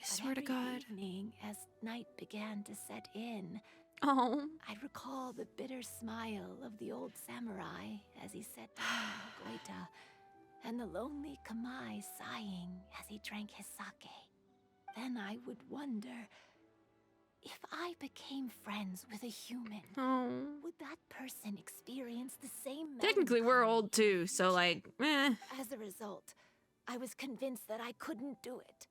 Speaker 1: I swear to
Speaker 5: Every
Speaker 1: God.
Speaker 5: evening, as night began to set in,
Speaker 1: Oh.
Speaker 5: I'd recall the bitter smile of the old samurai as he sat down in Goita, and the lonely Kamai sighing as he drank his sake. Then I would wonder, if I became friends with a human,
Speaker 1: Oh.
Speaker 5: would that person experience the same
Speaker 1: Technically, we're
Speaker 5: melancholy
Speaker 1: old too, so like, eh.
Speaker 5: As a result, I was convinced that I couldn't do it.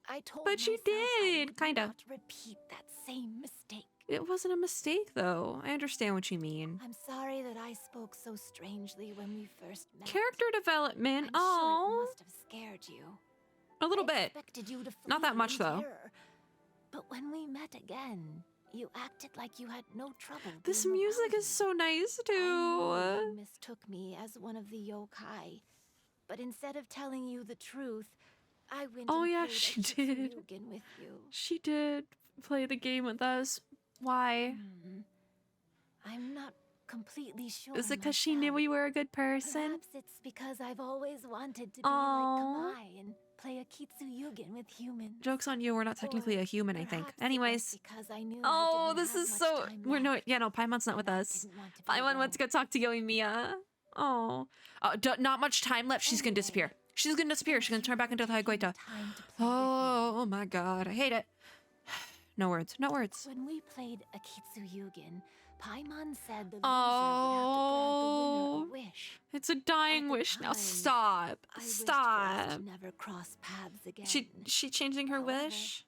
Speaker 5: I told
Speaker 1: But you
Speaker 5: myself I
Speaker 1: did,
Speaker 5: would
Speaker 1: kinda.
Speaker 5: not repeat that same mistake.
Speaker 1: It wasn't a mistake though. I understand what you mean.
Speaker 5: I'm sorry that I spoke so strangely when we first met.
Speaker 1: Character development.
Speaker 5: I'm sure it
Speaker 1: Oh.
Speaker 5: must have scared you.
Speaker 1: A little
Speaker 5: I
Speaker 1: bit.
Speaker 5: expected you to
Speaker 1: Not that
Speaker 5: flee
Speaker 1: much,
Speaker 5: in
Speaker 1: though.
Speaker 5: terror. But when we met again, you acted like you had no trouble.
Speaker 1: This
Speaker 5: being
Speaker 1: music
Speaker 5: around
Speaker 1: is
Speaker 5: me.
Speaker 1: so nice
Speaker 5: I knew
Speaker 1: too.
Speaker 5: you mistook me as one of the yokai. But instead of telling you the truth, I went
Speaker 1: Oh,
Speaker 5: and
Speaker 1: yeah,
Speaker 5: played
Speaker 1: she
Speaker 5: Akitsu
Speaker 1: did.
Speaker 5: Yugen with you.
Speaker 1: She did play the game with us. Why?
Speaker 5: I'm not completely sure.
Speaker 1: Is it because she knew
Speaker 5: myself.
Speaker 1: we were a good person?
Speaker 5: Perhaps it's because I've always wanted to be
Speaker 1: Aw.
Speaker 5: like Kamai and play Akitsu Yugen with humans.
Speaker 1: Joke's on you, we're not technically
Speaker 5: Or
Speaker 1: a human, I think.
Speaker 5: perhaps it was
Speaker 1: Anyways.
Speaker 5: because I knew
Speaker 1: Oh,
Speaker 5: I didn't
Speaker 1: this
Speaker 5: have
Speaker 1: is
Speaker 5: much
Speaker 1: so.
Speaker 5: time
Speaker 1: We're no.
Speaker 5: left,
Speaker 1: Yeah, no, Paimon's not with
Speaker 5: and I
Speaker 1: us.
Speaker 5: didn't want to be
Speaker 1: Paimon wants to
Speaker 5: alone.
Speaker 1: go talk to Yoimiya. Oh. Not much time left. She's gonna disappear. She's gonna disappear. She's gonna turn back into the Hagoita.
Speaker 5: Time to play with me.
Speaker 1: Oh my god. I hate it. No words. No words.
Speaker 5: When we played Akitsu Yugen, Paimon said the loser
Speaker 1: Oh.
Speaker 5: would have to grant the winner a wish.
Speaker 1: It's a dying
Speaker 5: At the
Speaker 1: wish now.
Speaker 5: time,
Speaker 1: Stop.
Speaker 5: I wished for
Speaker 1: Stop.
Speaker 5: us to never cross paths again.
Speaker 1: She changing her
Speaker 5: However,
Speaker 1: wish?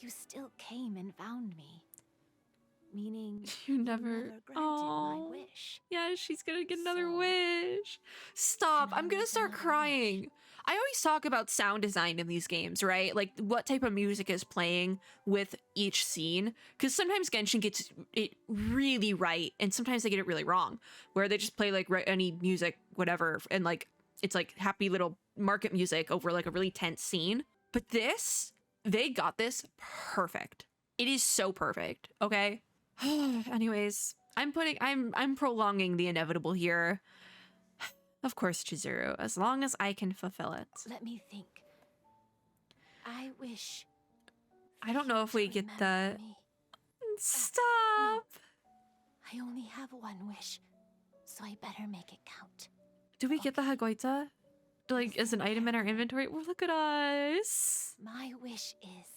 Speaker 5: You still came and found me. Meaning
Speaker 1: You never.
Speaker 5: granted my
Speaker 1: Oh.
Speaker 5: wish. wish.
Speaker 1: Yeah, she's gonna get another wish. Stop. I'm gonna start crying. I always talk about sound design in these games, right? Like what type of music is playing with each scene. Because sometimes Genshin gets it really right, and sometimes they get it really wrong, where they just play like any music, whatever, and like it's like happy little market music over like a really tense scene. But this, they got this perfect. It is so perfect, okay? Anyways, I'm prolonging the inevitable here. Of course, Chizuru, as long as I can fulfill it.
Speaker 5: Let me think. I wish.
Speaker 1: I don't know if we get the...
Speaker 5: Me.
Speaker 1: Stop!
Speaker 5: No. I only have one wish, so I better make it count.
Speaker 1: Do we get the Hagoita? Like, as an item in our inventory? Well, look at us!
Speaker 5: My wish is...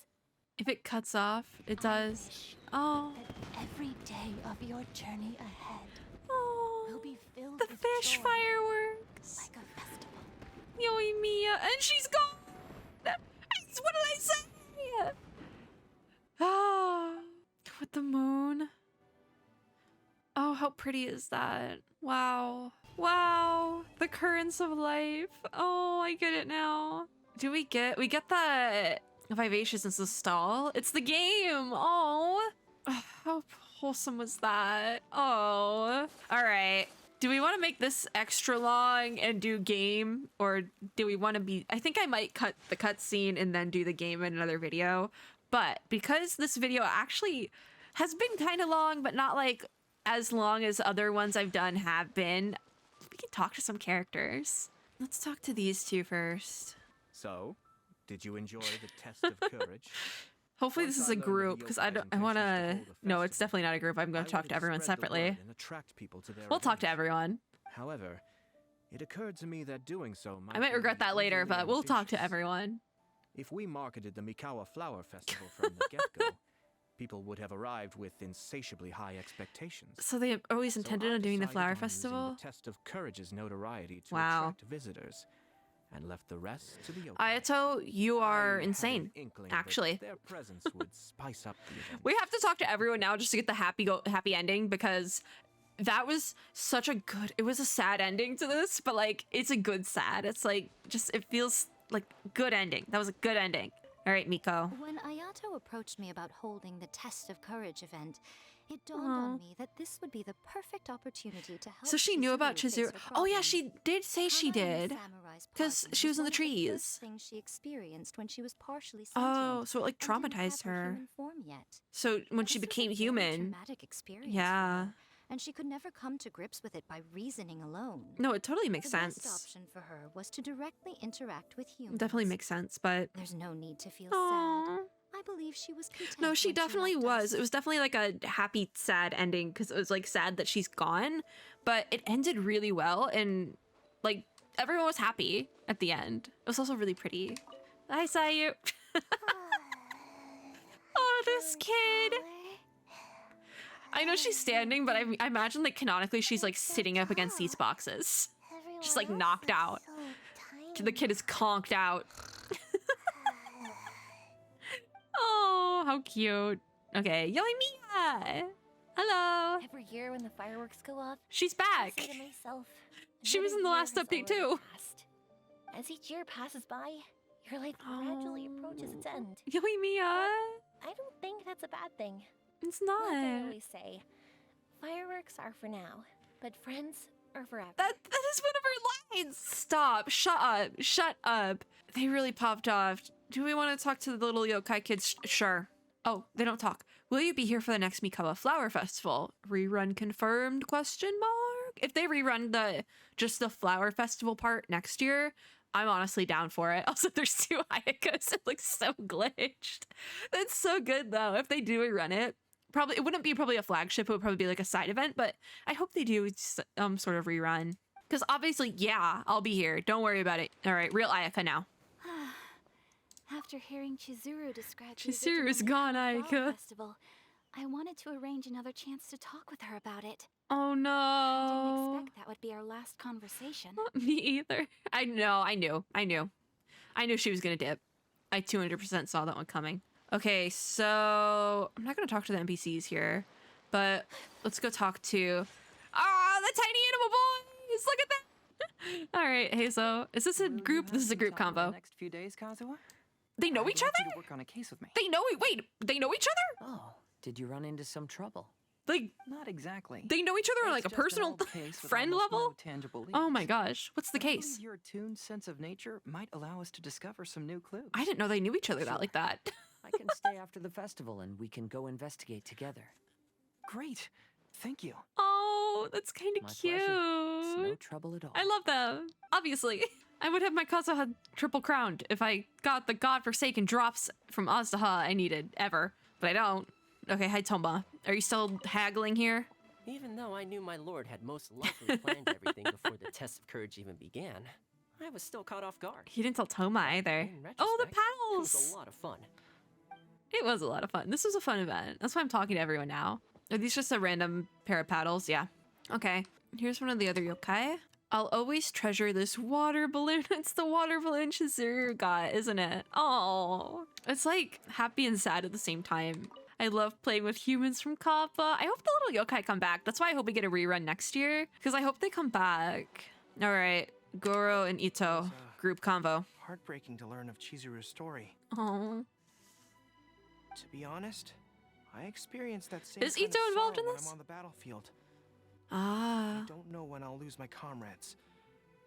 Speaker 1: If it cuts off, it does. Oh.
Speaker 5: That every day of your journey ahead will be filled
Speaker 1: the
Speaker 5: with
Speaker 1: fish
Speaker 5: joy,
Speaker 1: fireworks.
Speaker 5: like a festival.
Speaker 1: Yoi Mia, and she's gone! What did I say? Ah, with the moon. Oh, how pretty is that? Wow. Wow. The currents of life. Oh, I get it now. We get the Vivacious the stall. It's the game. Oh, how wholesome was that? Oh, all right. Do we want to make this extra long and do game, or do we want to be... I think I might cut the cutscene and then do the game in another video. But because this video actually has been kind of long, but not like as long as other ones I've done have been, we can talk to some characters. Let's talk to these two first.
Speaker 10: So, did you enjoy the test of courage?
Speaker 1: Hopefully this is a group, because I want to... No, it's definitely not a group. I'm going to talk to everyone separately. We'll talk to everyone.
Speaker 10: However, it occurred to me that doing so
Speaker 1: I might regret that later, but we'll talk to everyone.
Speaker 10: If we marketed the Mikawa Flower Festival from the get-go, people would have arrived with insatiably high expectations.
Speaker 1: So they always intended on doing the flower festival?
Speaker 10: The test of courage's notoriety to
Speaker 1: wow.
Speaker 10: attract visitors, and left the rest to the yokai.
Speaker 1: Ayato, you are insane, actually.
Speaker 10: Their presence would spice up the event.
Speaker 1: We have to talk to everyone now just to get the happy ending, because that was such a good... It was a sad ending to this, but like, it's a good sad. It's like, just, it feels like good ending. That was a good ending. All right, Miko.
Speaker 3: When Ayato approached me about holding the Test of Courage event, it dawned on me that this would be the perfect opportunity to help.
Speaker 1: So she knew about Chizuru. Oh yeah, she did say she did, because she was in the trees.
Speaker 3: She experienced when she was partially
Speaker 1: oh, so it like traumatized her. So when she became human, yeah.
Speaker 3: And she could never come to grips with it by reasoning alone.
Speaker 1: No, it totally makes sense.
Speaker 3: The best option for her was to directly interact with humans.
Speaker 1: Definitely makes sense, but
Speaker 3: there's no need to feel sad. I believe she was content.
Speaker 1: No, she definitely was. It was definitely like a happy, sad ending, because it was like sad that she's gone, but it ended really well, and like everyone was happy at the end. It was also really pretty. I saw you. Oh, this kid. I know she's standing, but I imagine like canonically she's like sitting up against these boxes. Just like knocked out. The kid is conked out. Oh, how cute. Okay, Yoi Mia! Hello!
Speaker 9: Every year when the fireworks go off,
Speaker 1: she's back!
Speaker 9: I say to myself,
Speaker 1: she was in the last update too!
Speaker 9: Passed. As each year passes by, your life gradually approaches its end.
Speaker 1: Yoi Mia!
Speaker 9: I don't think that's a bad thing.
Speaker 1: It's not.
Speaker 9: Like I always say, fireworks are for now, but friends are forever.
Speaker 1: That is one of her lines! Stop! Shut up! Shut up! They really popped off. Do we want to talk to the little yokai kids? Sure. Oh, they don't talk. Will you be here for the next Mikawa Flower Festival? Rerun confirmed? Question mark? If they rerun just the flower festival part next year, I'm honestly down for it. Also, there's 2 Ayakas. It looks so glitched. That's so good though. If they do rerun it, probably it wouldn't be probably a flagship. It would probably be like a side event, but I hope they do sort of rerun. Because obviously, yeah, I'll be here. Don't worry about it. All right, real Ayaka now.
Speaker 4: After hearing Chizuru describe
Speaker 1: Chizuru's gone, Ayaka.
Speaker 4: Festival, I wanted to arrange another chance to talk with her about it.
Speaker 1: Oh no.
Speaker 4: I didn't expect that would be our last conversation.
Speaker 1: Me either. I knew she was gonna dip. I 200% saw that one coming. Okay, so I'm not gonna talk to the NPCs here, but let's go talk to the tiny animal boys! Look at that! All right, hey, so is this a group? This is a group combo.
Speaker 2: Next few days, Kazuha?
Speaker 1: They know each
Speaker 2: I'd like you
Speaker 1: other?
Speaker 2: to work on a case with me.
Speaker 1: They know, wait, they know each other?
Speaker 2: Oh, did you run into some trouble?
Speaker 1: Like,
Speaker 2: not exactly.
Speaker 1: They know each other on like a personal friend level? Oh my gosh, what's the case?
Speaker 2: Your attuned sense of nature might allow us to discover some new clues.
Speaker 1: I didn't know they knew each other that like that.
Speaker 11: I can stay after the festival and we can go investigate together.
Speaker 2: Great. Thank you.
Speaker 1: Oh, that's kind of cute.
Speaker 11: It's no trouble at all.
Speaker 1: I love them. Obviously. I would have my Kazuha triple crowned if I got the godforsaken drops from Aztaha I needed ever, but I don't. Okay, hi Tomba. Are you still haggling here?
Speaker 11: Even though I knew my lord had most likely planned everything before the test of courage even began, I was still caught off guard.
Speaker 1: He didn't tell Toma either. Oh, the paddles!
Speaker 11: It was a lot of fun.
Speaker 1: It was a lot of fun. This was a fun event. That's why I'm talking to everyone now. Are these just a random pair of paddles? Yeah. Okay. Here's one of the other yokai. I'll always treasure this water balloon. It's the water balloon Chizuru got, isn't it? Oh, it's like happy and sad at the same time. I love playing with humans from Kappa. I hope the little yokai come back. That's why I hope we get a rerun next year, because I hope they come back. All right, Goro and Ito, group convo.
Speaker 13: Heartbreaking to learn of Chizuru's story.
Speaker 1: Oh.
Speaker 13: To be honest, I experienced that same
Speaker 1: Is
Speaker 13: kind
Speaker 1: Ito
Speaker 13: of
Speaker 1: involved in
Speaker 13: sorrow when
Speaker 1: this?
Speaker 13: I'm on the battlefield.
Speaker 1: Ah.
Speaker 13: I don't know when I'll lose my comrades.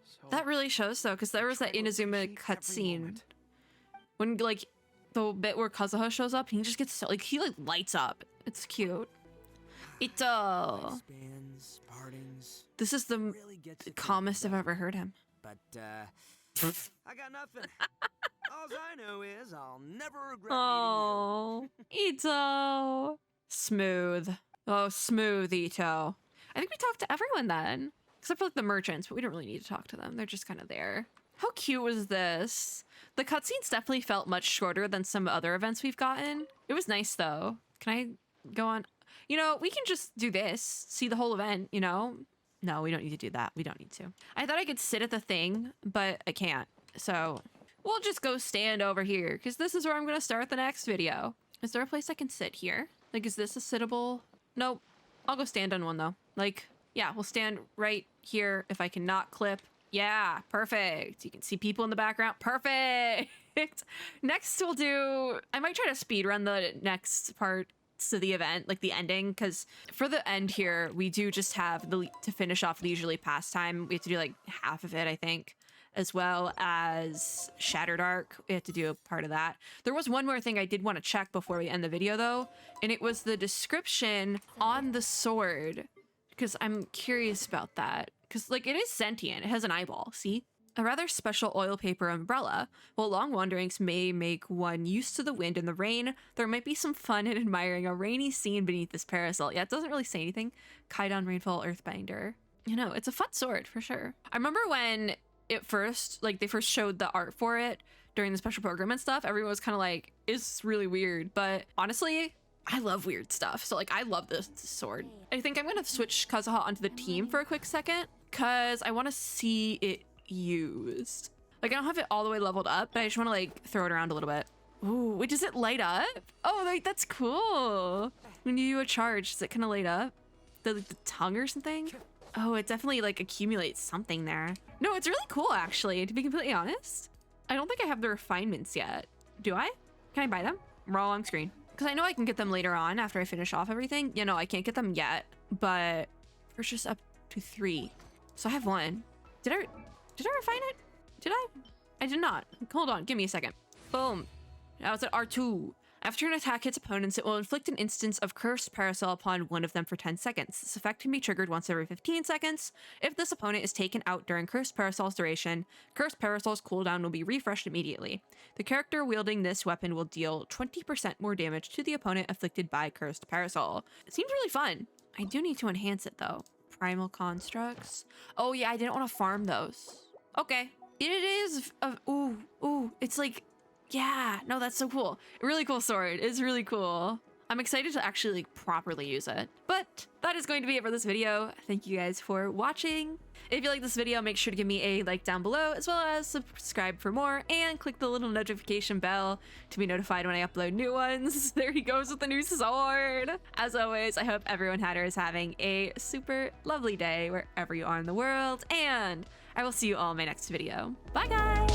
Speaker 13: So
Speaker 1: That really shows though, because there was that Inazuma cutscene when like the bit where Kazuha shows up, he just gets so, like he like lights up. It's cute. Ito. This is the calmest I've ever heard him.
Speaker 8: But, I got nothing. All I know is I'll never regret
Speaker 1: Oh, Ito. Smooth. Oh, smooth, Ito. I think we talked to everyone then. Except for like the merchants, but we don't really need to talk to them. They're just kind of there. How cute was this? The cutscenes definitely felt much shorter than some other events we've gotten. It was nice though. Can I go on? You know, we can just do this. See the whole event, you know? No, we don't need to do that. We don't need to. I thought I could sit at the thing, but I can't. So we'll just go stand over here because this is where I'm going to start the next video. Is there a place I can sit here? Like, is this a sittable? Nope. I'll go stand on one though. Like, yeah, we'll stand right here if I can not clip. Yeah, perfect. You can see people in the background. Perfect. Next we'll do, I might try to speed run the next part to the event, like the ending, because for the end here, we do just have to finish off leisurely pastime. We have to do like half of it, I think, as well as Shattered Arc. We have to do a part of that. There was one more thing I did want to check before we end the video though, and it was the description on the sword, because I'm curious about that. Because, like, it is sentient. It has an eyeball, see? A rather special oil paper umbrella. While long wanderings may make one used to the wind and the rain, there might be some fun in admiring a rainy scene beneath this parasol. Yeah, it doesn't really say anything. Kaidan Rainfall Earthbinder. You know, it's a fun sword, for sure. I remember when it first, like, they first showed the art for it during the special program and stuff, everyone was kind of like, it's really weird. But honestly, I love weird stuff. So, like, I love this sword. I think I'm going to switch Kazuha onto the team for a quick second, because I want to see it used. Like, I don't have it all the way leveled up, but I just want to, like, throw it around a little bit. Ooh, wait, does it light up? Oh, like, that's cool. When you do a charge, does it kind of light up? The tongue or something? Oh, it definitely, like, accumulates something there. No, it's really cool, actually, to be completely honest. I don't think I have the refinements yet. Do I? Can I buy them? Wrong screen. Because I know I can get them later on after I finish off everything. You know, I can't get them yet, but there's just up to 3. So I have 1. Did I refine it? Did I? I did not. Hold on, give me a second. Boom. Now it's at R2. After an attack hits opponents, it will inflict an instance of Cursed Parasol upon one of them for 10 seconds. This effect can be triggered once every 15 seconds. If this opponent is taken out during Cursed Parasol's duration, Cursed Parasol's cooldown will be refreshed immediately. The character wielding this weapon will deal 20% more damage to the opponent afflicted by Cursed Parasol. It seems really fun. I do need to enhance it though. Primal Constructs. Oh yeah, I didn't want to farm those. Okay. It is, ooh, it's like, yeah, no, that's so cool. Really cool sword. It's really cool. I'm excited to actually like properly use it. But that is going to be it for this video. Thank you guys for watching. If you like this video, make sure to give me a like down below, as well as subscribe for more, and click the little notification bell to be notified when I upload new ones. There he goes with the new sword. As always, I hope everyone had or is having a super lovely day wherever you are in the world, and I will see you all in my next video. Bye guys!